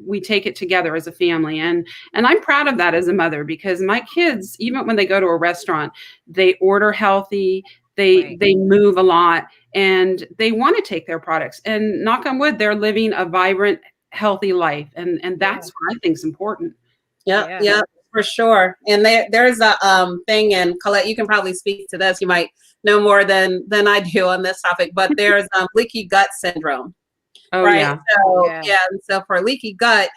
we take it together as a family. And I'm proud of that as a mother because my kids, even when they go to a restaurant, they order healthy, they move a lot and they want to take their products, and knock on wood, they're living a vibrant, healthy life. And that's what I think is important. Yeah, for sure. And there's a thing, and Colette, you can probably speak to this. You might know more than I do on this topic, but there's leaky gut syndrome. Oh, right. yeah. So and so for leaky gut,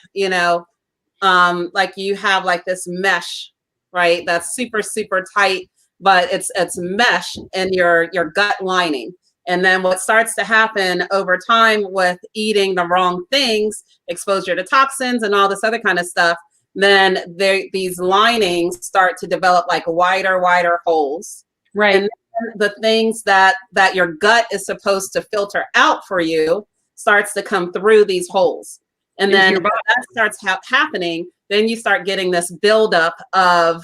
like you have like this mesh, right? That's super, super tight, but it's mesh in your gut lining. And then what starts to happen over time with eating the wrong things, exposure to toxins and all this other kind of stuff, then these linings start to develop like wider holes. Right. And the things that your gut is supposed to filter out for you starts to come through these holes. And then when that starts happening, then you start getting this buildup of,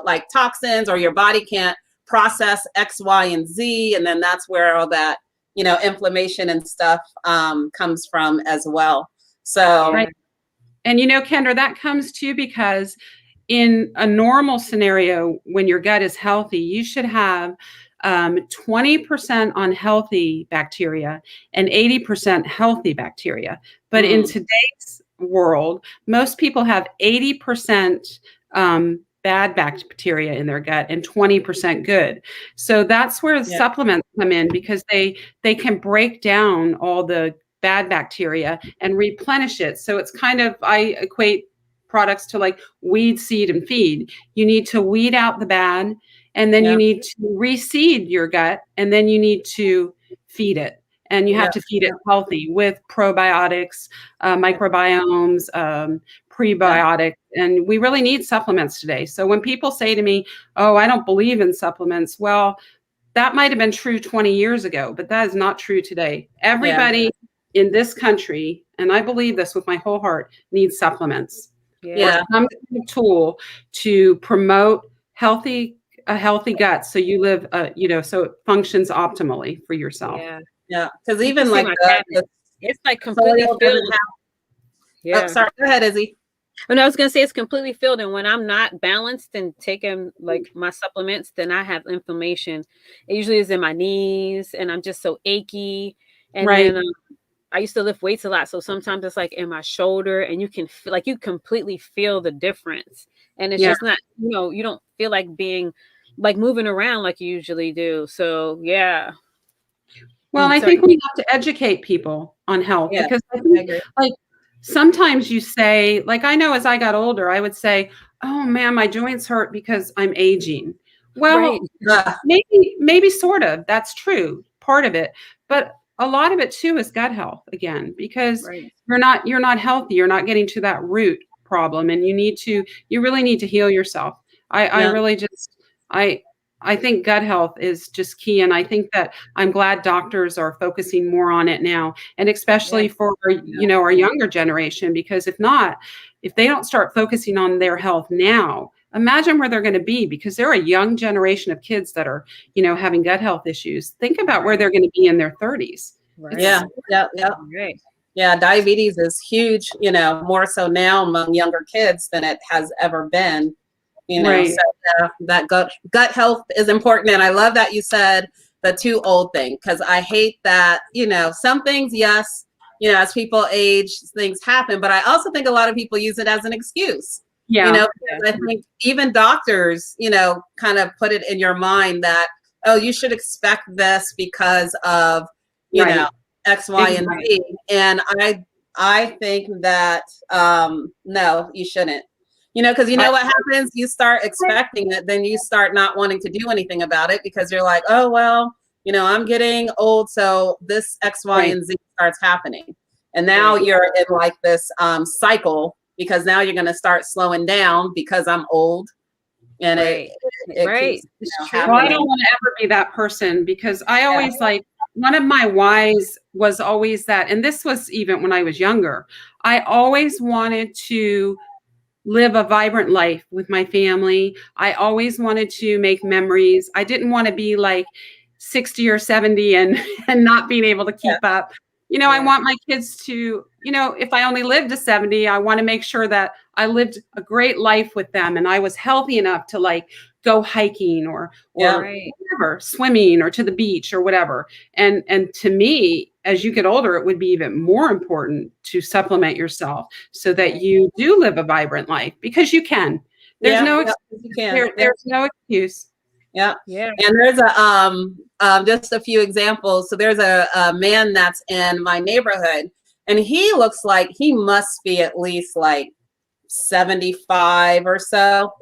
like toxins, or your body can't process X, Y, and Z. And then that's where all that, inflammation and stuff comes from as well. So, right. And Kendra, that comes too because in a normal scenario, when your gut is healthy, you should have 20% unhealthy bacteria and 80% healthy bacteria. But in today's world, most people have 80% bad bacteria in their gut and 20% good. So that's where supplements come in, because they can break down all the bad bacteria and replenish it. So it's kind of, I equate products to like weed, seed, and feed. You need to weed out the bad, and then you need to reseed your gut, and then you need to feed it. And you have to feed it healthy with probiotics, microbiomes, prebiotics, and we really need supplements today. So when people say to me, oh, I don't believe in supplements, well, that might have been true 20 years ago, but that is not true today. Everybody in this country, and I believe this with my whole heart, needs supplements. Or some kind of tool to promote a healthy gut, so you live, so it functions optimally for yourself. Yeah, because even like it's like completely filled. Oh, sorry, go ahead, Izzy. And I was gonna say it's completely filled, and when I'm not balanced and taking like my supplements, then I have inflammation. It usually is in my knees, and I'm just so achy. And then I used to lift weights a lot, so sometimes it's like in my shoulder, and you can feel, like, you completely feel the difference. And it's just not, you don't feel like being like moving around like you usually do. So Well, I think we have to educate people on health, because I think, like, sometimes you say, like, I know as I got older, I would say, oh man, my joints hurt because I'm aging. Well, maybe sort of, that's true, part of it. But a lot of it too is gut health again, because you're not healthy. You're not getting to that root problem, and you really need to heal yourself. I think gut health is just key. And I think that I'm glad doctors are focusing more on it now, and especially for, our younger generation, because if they don't start focusing on their health now, imagine where they're going to be, because they're a young generation of kids that are, having gut health issues. Think about where they're going to be in their 30s. Yeah, diabetes is huge, more so now among younger kids than it has ever been. So that gut health is important. And I love that you said the too old thing, because I hate that, some things, as people age, things happen, but I also think a lot of people use it as an excuse. I think even doctors, kind of put it in your mind that, oh, you should expect this because of, X, Y, and Z. And I think that, no, you shouldn't. Because what happens? You start expecting it, then you start not wanting to do anything about it, because you're like, oh, well, I'm getting old, so this X, Y, and Z starts happening. And now you're in like this well, you're going to start slowing down because I'm old. And it keeps, Well, I don't want to ever be that person, because I always one of my whys was always that, and this was even when I was younger, I always wanted to live a vibrant life with my family. I always wanted to make memories. I didn't want to be like 60 or 70 and not being able to keep up. I want my kids to, if I only lived to 70, I want to make sure that I lived a great life with them, and I was healthy enough to like go hiking or whatever, swimming or to the beach or whatever. And to me, as you get older, it would be even more important to supplement yourself so that you do live a vibrant life, because you can. There's no excuse. There's no excuse. Yeah. And there's just a few examples. So there's a man that's in my neighborhood, and he looks like he must be at least like 75 or so.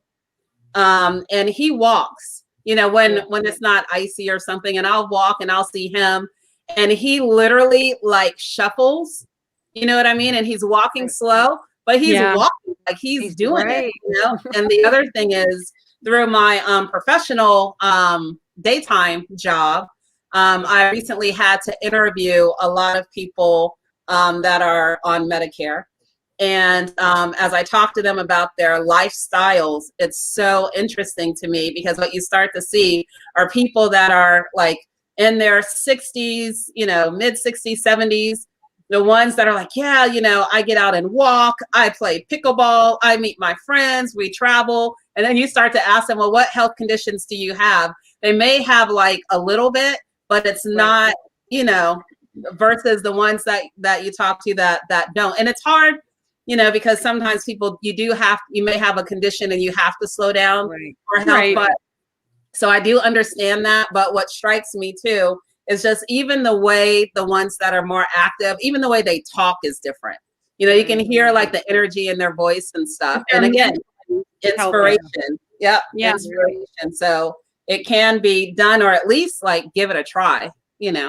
And he walks, when it's not icy or something, and I'll walk and I'll see him, and he literally like shuffles, you know what I mean? And he's walking slow, but he's walking like he's doing it, And the other thing is, through my professional daytime job, I recently had to interview a lot of people that are on Medicare. And as I talk to them about their lifestyles, it's so interesting to me, because what you start to see are people that are like in their 60s, mid 60s, 70s, the ones that are like, yeah, I get out and walk, I play pickleball, I meet my friends, we travel. And then you start to ask them, well, what health conditions do you have? They may have like a little bit, but it's not, versus the ones that you talk to that don't. And it's hard, because sometimes people, you may have a condition and you have to slow down for health. Right. But so I do understand that. But what strikes me too is just even the way the ones that are more active, even the way they talk is different. You can hear like the energy in their voice and stuff. And again, inspiration. Yep. Yeah. Inspiration. So it can be done, or at least like give it a try,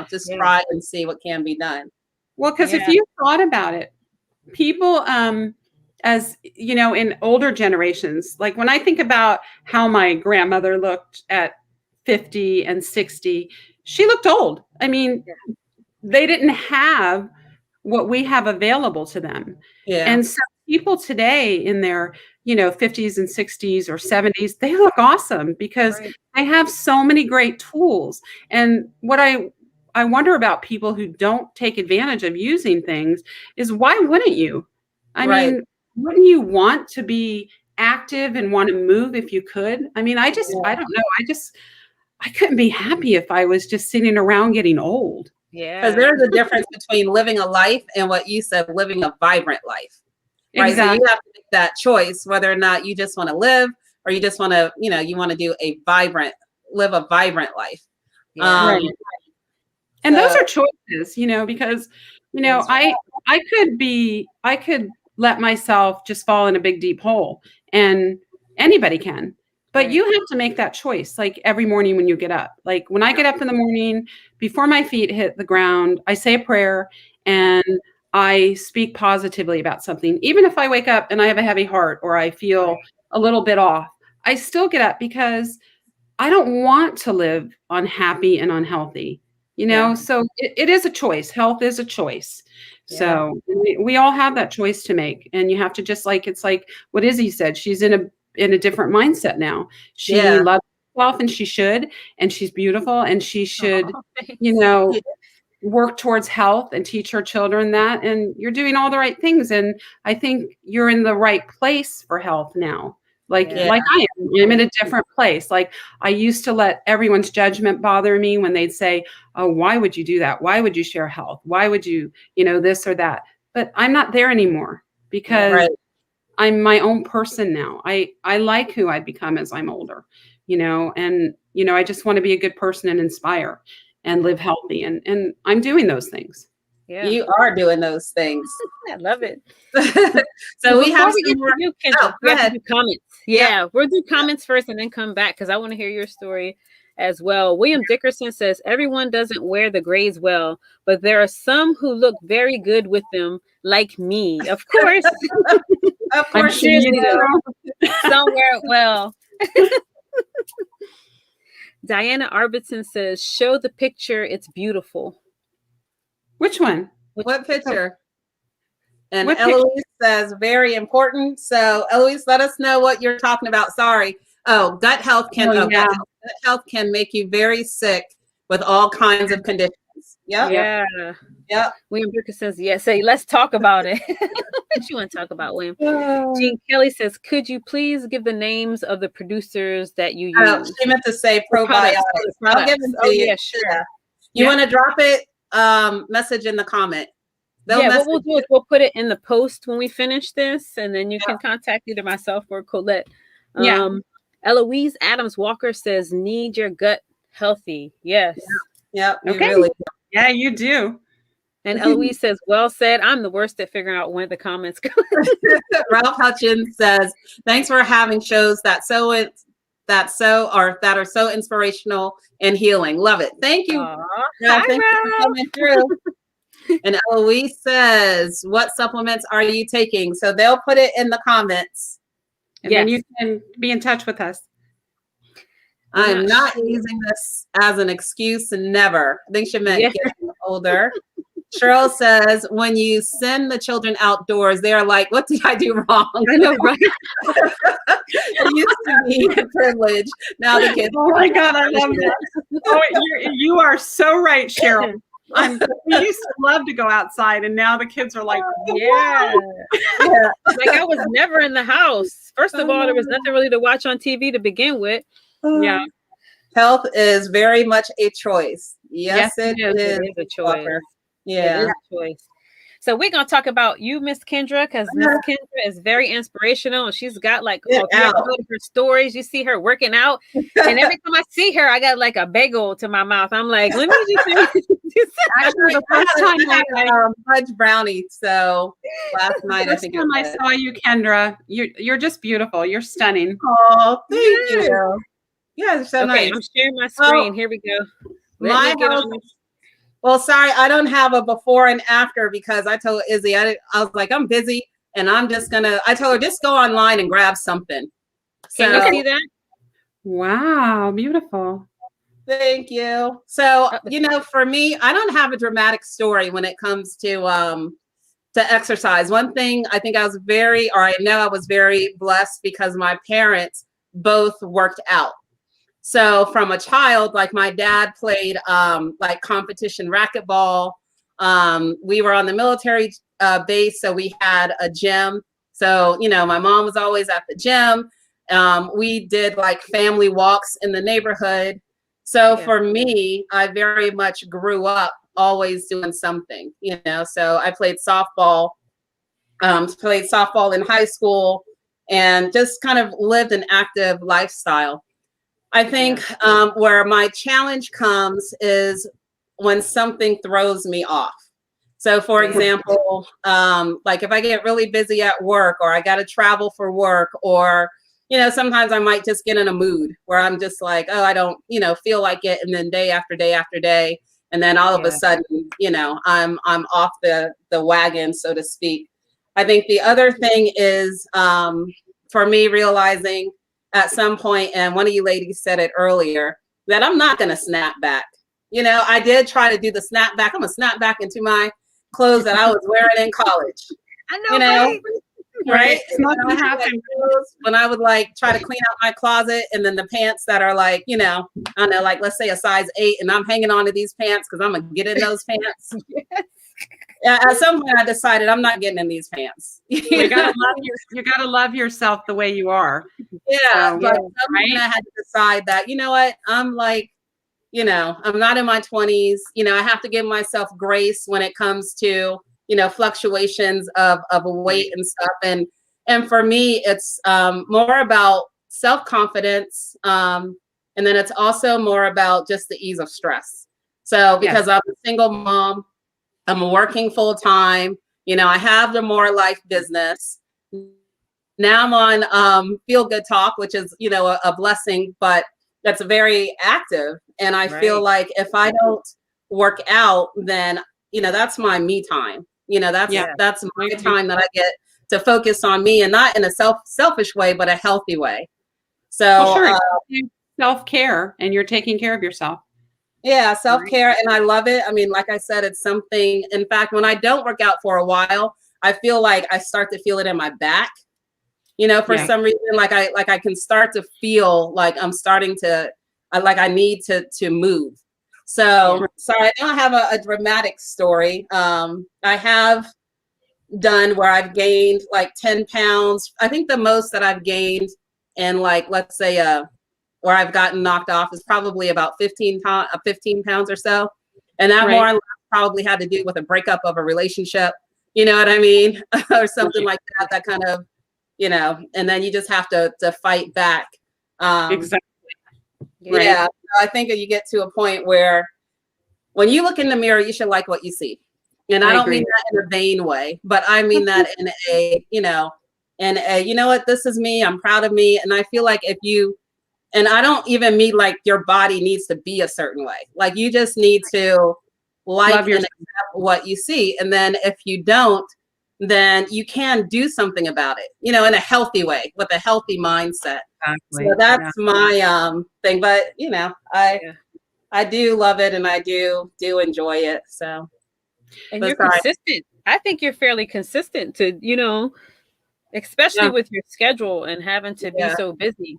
just try and see what can be done. Well, because if you thought about it, people, as in older generations, like when I think about how my grandmother looked at 50 and 60, she looked old. I mean, they didn't have what we have available to them. Yeah. And so people today in their, 50s and 60s or 70s, they look awesome because they have so many great tools. And what I wonder about people who don't take advantage of using things is, why wouldn't you? I mean, wouldn't you want to be active and want to move if you could? I mean, I don't know. I couldn't be happy if I was just sitting around getting old. Yeah. Because there's a difference between living a life and what you said, living a vibrant life. Right. Exactly. So you have to make that choice whether or not you just want to live, or you just want to, you want to live a vibrant life. Right. And those are choices, because, I could let myself just fall in a big deep hole, and anybody can, but you have to make that choice. Like every morning when you get up, like when I get up in the morning, before my feet hit the ground, I say a prayer and I speak positively about something. Even if I wake up and I have a heavy heart or I feel a little bit off, I still get up because I don't want to live unhappy and unhealthy. So it is a choice. Health is a choice. Yeah. So we all have that choice to make, and you have to just it's like what Izzy said. She's in a different mindset now. She loves herself, and she should, and she's beautiful, and she should, work towards health and teach her children that. And you're doing all the right things, and I think you're in the right place for health now. Like I am. I'm in a different place. Like I used to let everyone's judgment bother me when they'd say, oh, why would you do that? Why would you share health? Why would you, this or that? But I'm not there anymore because I'm my own person now. I like who I become as I'm older, and, I just want to be a good person and inspire and live healthy. And I'm doing those things. Yeah. You are doing those things. I love it. So we have some more. We have to do comments. Yeah, we'll do comments first and then come back because I want to hear your story as well. William Dickerson says, everyone doesn't wear the grays well, but there are some who look very good with them, like me. Of course. Of course, some wear it well. Diana Arbitson says, show the picture. It's beautiful. Which one? What picture? And Eloise says, very important. So Eloise, let us know what you're talking about. Sorry. Oh, gut health gut health can make you very sick with all kinds of conditions. Yep. Yeah. Yep. William Bricker says, say, let's talk about it. What you want to talk about, William? Jean Kelly says, could you please give the names of the producers that you use? She meant to say probiotics. I'll give them to you. Yeah, sure. You want to drop it? Message in the comment. What we'll do is we'll put it in the post when we finish this, and then you can contact either myself or Colette. Eloise Adams Walker says, need your gut healthy. Yes. Yeah. Okay. Really yeah, you do. And Eloise says, well said. I'm the worst at figuring out when the comments go. Ralph Hutchins says, thanks for having shows that are so inspirational and healing. Love it. Thank you. Thank you for coming through. And Eloise says, what supplements are you taking? So they'll put it in the comments. And then you can be in touch with us. I'm not using this as an excuse, and never. I think she meant getting older. Cheryl says, when you send the children outdoors, they're like, what did I do wrong? I know, right? It used to be a privilege. Now the kids. Oh my God, I love that. Oh, you are so right, Cheryl. We used to love to go outside, and now the kids are like, Yeah. Yeah. Like I was never in the house. First of all, there was nothing really to watch on TV to begin with. yeah. Health is very much a choice. Yes, it is. It is a choice. Yeah. It is a choice. So we're gonna talk about you, Miss Kendra, because Miss Kendra is very inspirational, and she's got like if you ever go to her stories, you see her working out, and every time I see her, I got like a bagel to my mouth. I'm like, let me just. Actually, the first time I fudge brownie. So last night, I think I saw you, Kendra, you're just beautiful. You're stunning. Oh, thank you. Yeah, so okay, nice. I'm sharing my screen. Here we go. Well, sorry, I don't have a before and after because I told Izzy, I was like, I'm busy and I'm just gonna, I told her, just go online and grab something. Can you see that? Wow, beautiful. Thank you. So, for me, I don't have a dramatic story when it comes to exercise. One thing I think I know I was very blessed because my parents both worked out. So from a child, like my dad played like competition racquetball. We were on the military base, so we had a gym. So, my mom was always at the gym. We did like family walks in the neighborhood. So for me, I very much grew up always doing something, so I played softball in high school and just kind of lived an active lifestyle. I think where my challenge comes is when something throws me off. So for example, like if I get really busy at work or I got to travel for work or, sometimes I might just get in a mood where I'm just like, oh, I don't, feel like it. And then day after day after day. And then all of a sudden, I'm off the wagon, so to speak. I think the other thing is for me realizing at some point, and one of you ladies said it earlier, that I'm not going to snap back. I did try to do the snap back. I'm going to snap back into my clothes that I was wearing in college. I know, right? It's not going to happen. When I would like try to clean out my closet and then the pants that are like, I don't know, like let's say a size 8 and I'm hanging on to these pants because I'm going to get in those pants. At some point I decided I'm not getting in these pants. You gotta love yourself the way you are. Yeah. But I had to decide that, you know what, I'm like, I'm not in my 20s. I have to give myself grace when it comes to, fluctuations of weight and stuff. And for me, it's more about self-confidence. And then it's also more about just the ease of stress. So because I'm a single mom, I'm working full time. I have the More Life business. Now I'm on Feel Good Talk, which is, a blessing, but that's very active. And I feel like if I don't work out, then, that's my me time. That's my time that I get to focus on me and not in a selfish way, but a healthy way. So self-care and you're taking care of yourself. Yeah, self-care. And I love it. I mean, like I said, it's something, in fact, when I don't work out for a while, I feel like I start to feel it in my back, for some reason, like I can start to feel like I'm starting to, I need to move. So sorry, I don't have a dramatic story. I have done where I've gained like 10 pounds. I think the most that I've gained in like, let's say, where I've gotten knocked off is probably about 15 pounds or so. And that more or less probably had to do with a breakup of a relationship, you know what I mean? Or something like that kind of, and then you just have to fight back. Exactly. Yeah. I think you get to a point where when you look in the mirror, you should like what you see. And I don't mean that in a vain way, but I mean that in a, you know what, this is me. I'm proud of me. And I feel like and I don't even mean like your body needs to be a certain way. Like you just need to like and accept what you see. And then if you don't, then you can do something about it, in a healthy way with a healthy mindset. Exactly. So that's my thing. But I do love it and I do enjoy it. So And But you're sorry. consistent. I think you're fairly consistent to, especially with your schedule and having to be so busy.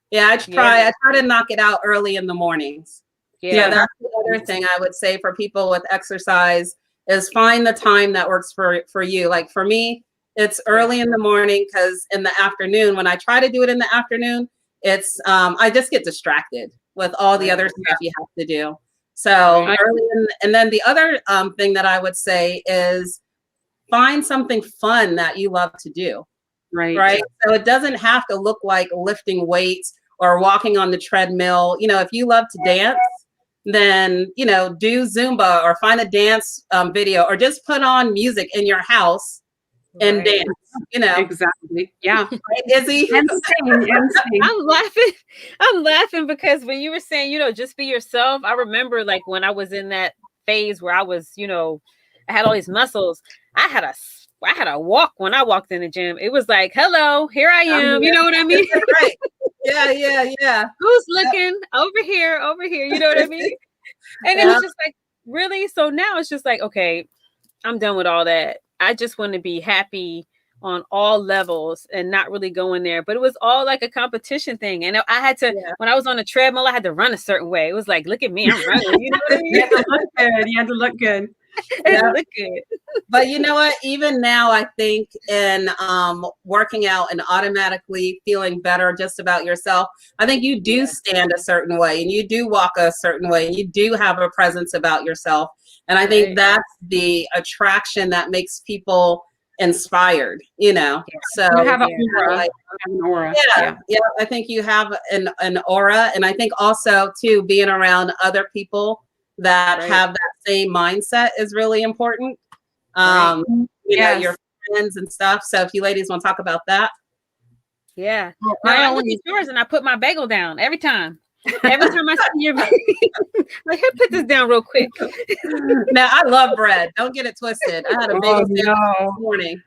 Yeah, I try to knock it out early in the mornings. Yeah. So that's the other thing I would say for people with exercise is find the time that works for you. Like for me, it's early in the morning, because in the afternoon, when I try to do it in the afternoon, it's I just get distracted with all the other stuff you have to do. So and then the other thing that I would say is find something fun that you love to do. Right. So it doesn't have to look like lifting weights or walking on the treadmill. If you love to dance, then, do Zumba or find a dance video, or just put on music in your house and dance, Exactly. Yeah. Right, Izzy? And sing. I'm laughing because when you were saying, just be yourself, I remember like when I was in that phase where I was, I had all these muscles. I had a walk when I walked in the gym. It was like, hello, here I am. You know what I mean? Right. Yeah. Who's looking over here? You know what I mean? And it was just like, really? So now it's just like, okay, I'm done with all that. I just want to be happy on all levels and not really going there. But it was all like a competition thing. And I had to, when I was on the treadmill, I had to run a certain way. It was like, look at me, I'm running. You know what I mean? You had to look good. Look good. But you know what? Even now, I think in working out and automatically feeling better just about yourself, I think you do stand a certain way and you do walk a certain way and you do have a presence about yourself. And I think that's the attraction that makes people inspired, So you have an aura. Yeah. I think you have an aura. And I think also too, being around other people that have that same mindset is really important. Your friends and stuff. So if you ladies want to talk about that. Yeah. No, I look at yours and I put my bagel down every time. Every time I see your bagel, like, here, put this down real quick. Now, I love bread. Don't get it twisted. I had a bagel sandwich this morning.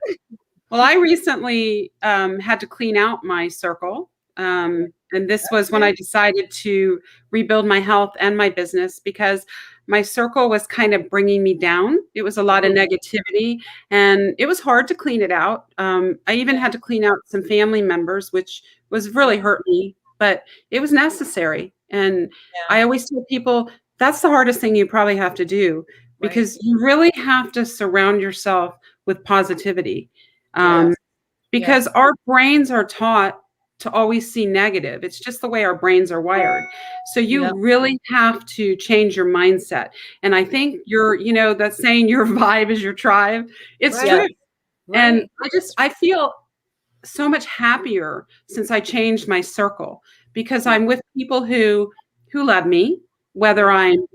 Well, I recently had to clean out my circle. And this was when I decided to rebuild my health and my business, because my circle was kind of bringing me down. It was a lot of negativity and it was hard to clean it out. I even had to clean out some family members, which was really hurt me, but it was necessary. And I always tell people that's the hardest thing you probably have to do, because you really have to surround yourself with positivity. Because our brains are taught to always see negative. It's just the way our brains are wired. So you really have to change your mindset. And I think that saying your vibe is your tribe. It's true. And I feel so much happier since I changed my circle, because I'm with people who love me, whether I'm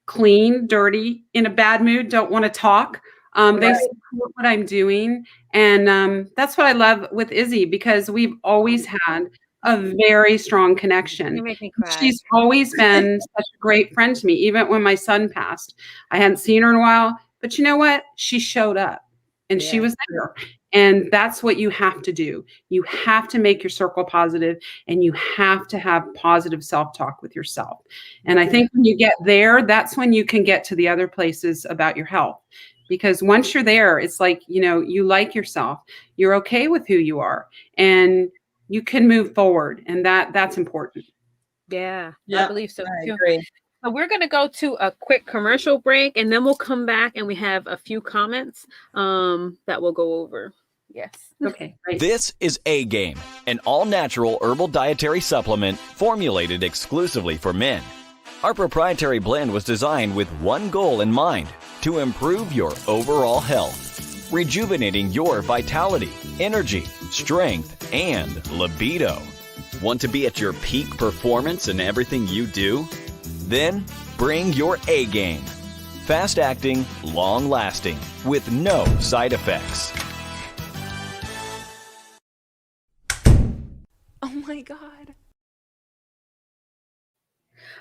clean, dirty, in a bad mood, don't want to talk. They support what I'm doing. And that's what I love with Izzy, because we've always had a very strong connection. You make me cry. She's always been such a great friend to me, even when my son passed. I hadn't seen her in a while, but you know what? She showed up and she was there. And that's what you have to do. You have to make your circle positive, and you have to have positive self-talk with yourself. And I think when you get there, that's when you can get to the other places about your health. Because once you're there, it's like, you like yourself, you're okay with who you are, and you can move forward. And that's important. Yeah, I believe so too. So we're going to go to a quick commercial break, and then we'll come back and we have a few comments that we'll go over. Yes. Okay. Great. This is A-Game, an all-natural herbal dietary supplement formulated exclusively for men. Our proprietary blend was designed with one goal in mind: to improve your overall health, rejuvenating your vitality, energy, strength, and libido. Want to be at your peak performance in everything you do? Then bring your A-Game. Fast-acting, long-lasting, with no side effects. Oh my God.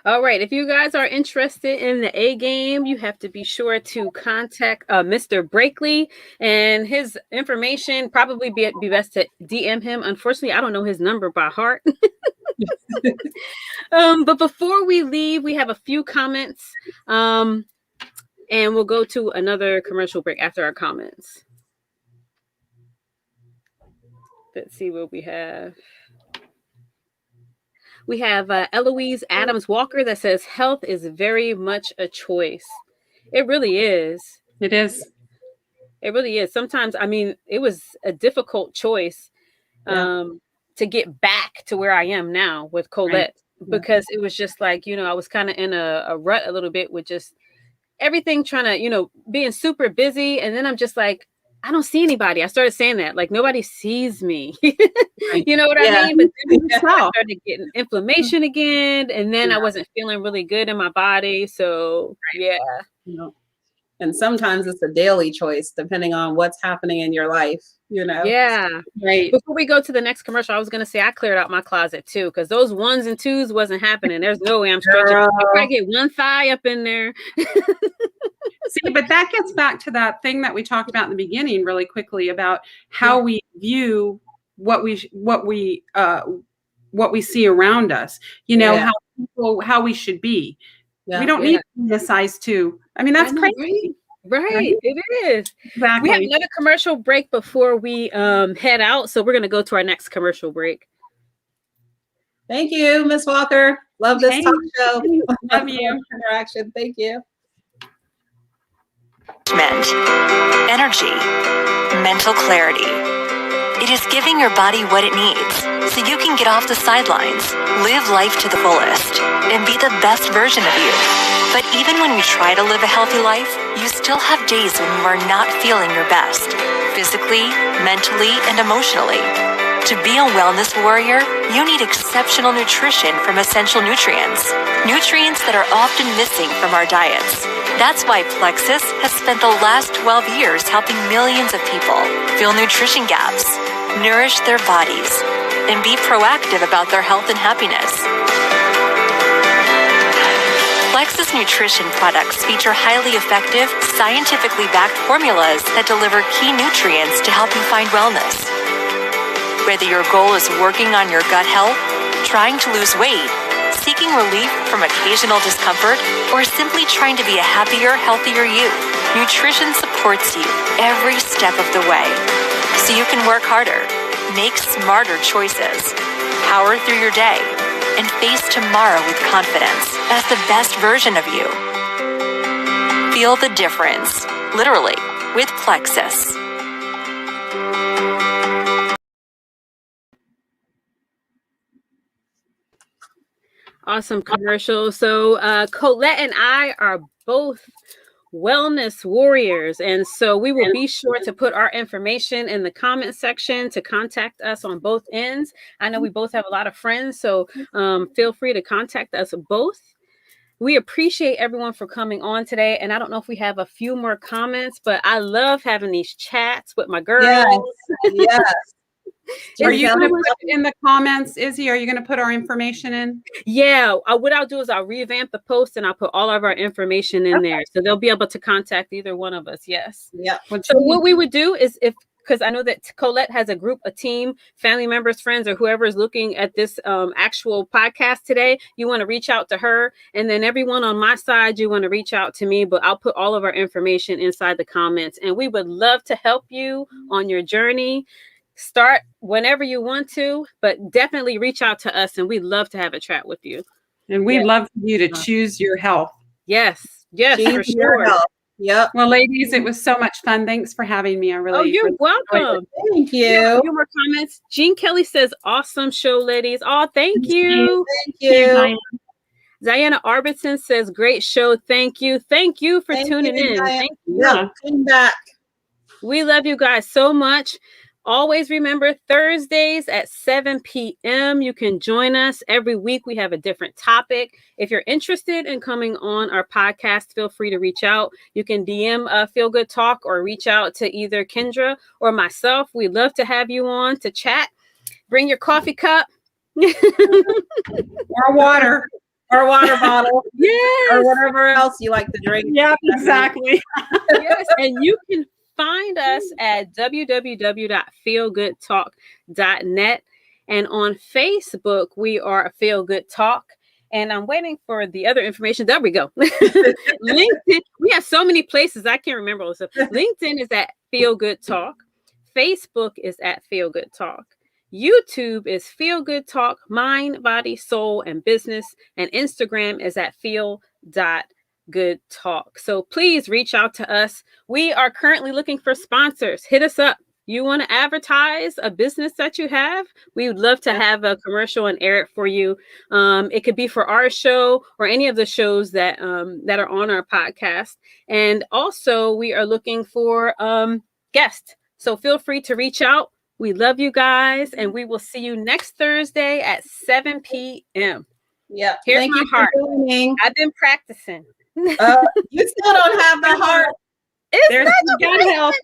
All right. If you guys are interested in the A-Game, you have to be sure to contact Mr. Brakely, and his information probably be best to DM him. Unfortunately, I don't know his number by heart. But before we leave, we have a few comments. and we'll go to another commercial break after our comments. Let's see what we have. We have Eloise Adams Walker that says health is very much a choice. It really is. It is. It really is. Sometimes, I mean, it was a difficult choice to get back to where I am now with Colette, because it was just like, you know, I was kind of in a rut a little bit with just everything trying to, you know, being super busy. And then I'm just like, I don't see anybody. I started saying that, like, nobody sees me. You know what I mean? But then I started getting inflammation again. And then I wasn't feeling really good in my body. So, And sometimes it's a daily choice, depending on what's happening in your life, you know? Yeah. Right. Before we go to the next commercial, I was going to say I cleared out my closet too, because those 1s and 2s wasn't happening. There's no way I'm stretching. I get one thigh up in there. See, but that gets back to that thing that we talked about in the beginning really quickly about how we view what we see around us, you know, how we should be. We don't need to be a size 2. I mean, that's crazy. Right. It is. Exactly. We have another commercial break before we head out. So we're going to go to our next commercial break. Thank you, Ms. Walker. Love this talk show. Love you. Interaction. Thank you. Energy, mental clarity. It is giving your body what it needs so you can get off the sidelines, live life to the fullest, and be the best version of you. But even when you try to live a healthy life, you still have days when you are not feeling your best, physically, mentally, and emotionally. To be a wellness warrior, you need exceptional nutrition from essential nutrients that are often missing from our diets. That's why Plexus has spent the last 12 years helping millions of people fill nutrition gaps, nourish their bodies, and be proactive about their health and happiness. Plexus nutrition products feature highly effective, scientifically backed formulas that deliver key nutrients to help you find wellness. Whether your goal is working on your gut health, trying to lose weight, seeking relief from occasional discomfort, or simply trying to be a happier, healthier you, nutrition supports you every step of the way. So you can work harder, make smarter choices, power through your day, and face tomorrow with confidence as the best version of you. Feel the difference, literally, with Plexus. Awesome commercial. So Colette and I are both wellness warriors, and so we will be sure to put our information in the comment section to contact us on both ends. I know we both have a lot of friends, so feel free to contact us both. We appreciate everyone for coming on today, and I don't know if we have a few more comments, but I love having these chats with my girls. Yes. Are you going to put in the comments, Izzy? Are you going to put our information in? Yeah. What I'll do is I'll revamp the post and I'll put all of our information in there. So they'll be able to contact either one of us. Yes. Yeah. So what we would do is because I know that Colette has a group, a team, family members, friends, or whoever is looking at this actual podcast today, you want to reach out to her. And then everyone on my side, you want to reach out to me, but I'll put all of our information inside the comments. And we would love to help you on your journey. Start whenever you want to, but definitely reach out to us and we'd love to have a chat with you. And we'd love for you to choose your health. Yes, for sure. Yep. Well, ladies, it was so much fun. Thanks for having me. I really you're welcome. Thank you. A few more comments. Jean Kelly says, awesome show, ladies. Oh, thank you. Thank you. Diana Arbitson says, great show. Thank you. Thank you for tuning in. Thank you. Yeah, come back. We love you guys so much. Always remember Thursdays at 7 p.m. You can join us every week. We have a different topic. If you're interested in coming on our podcast, feel free to reach out. You can DM Feel Good Talk or reach out to either Kendra or myself. We'd love to have you on to chat. Bring your coffee cup. Or water. Or water bottle. Yes. Or whatever else you like to drink. Yeah, exactly. Yes. And you can find us at www.feelgoodtalk.net, and on Facebook we are Feel Good Talk, And I'm waiting for the other information. There we go. LinkedIn. We have so many places. I can't remember all this stuff. LinkedIn is at Feel Good Talk. Facebook is at Feel Good Talk. YouTube is Feel Good Talk, Mind, Body, Soul, and Business. And Instagram is at Feel.Good Talk. So please reach out to us. We are currently looking for sponsors. Hit us up. You want to advertise a business that you have? We would love to have a commercial and air it for you. It could be for our show or any of the shows that are on our podcast. And also, we are looking for guests. So feel free to reach out. We love you guys, and we will see you next Thursday at 7 p.m. Yeah. Here's my heart. I've been practicing. You still don't have the heart. There's gut health.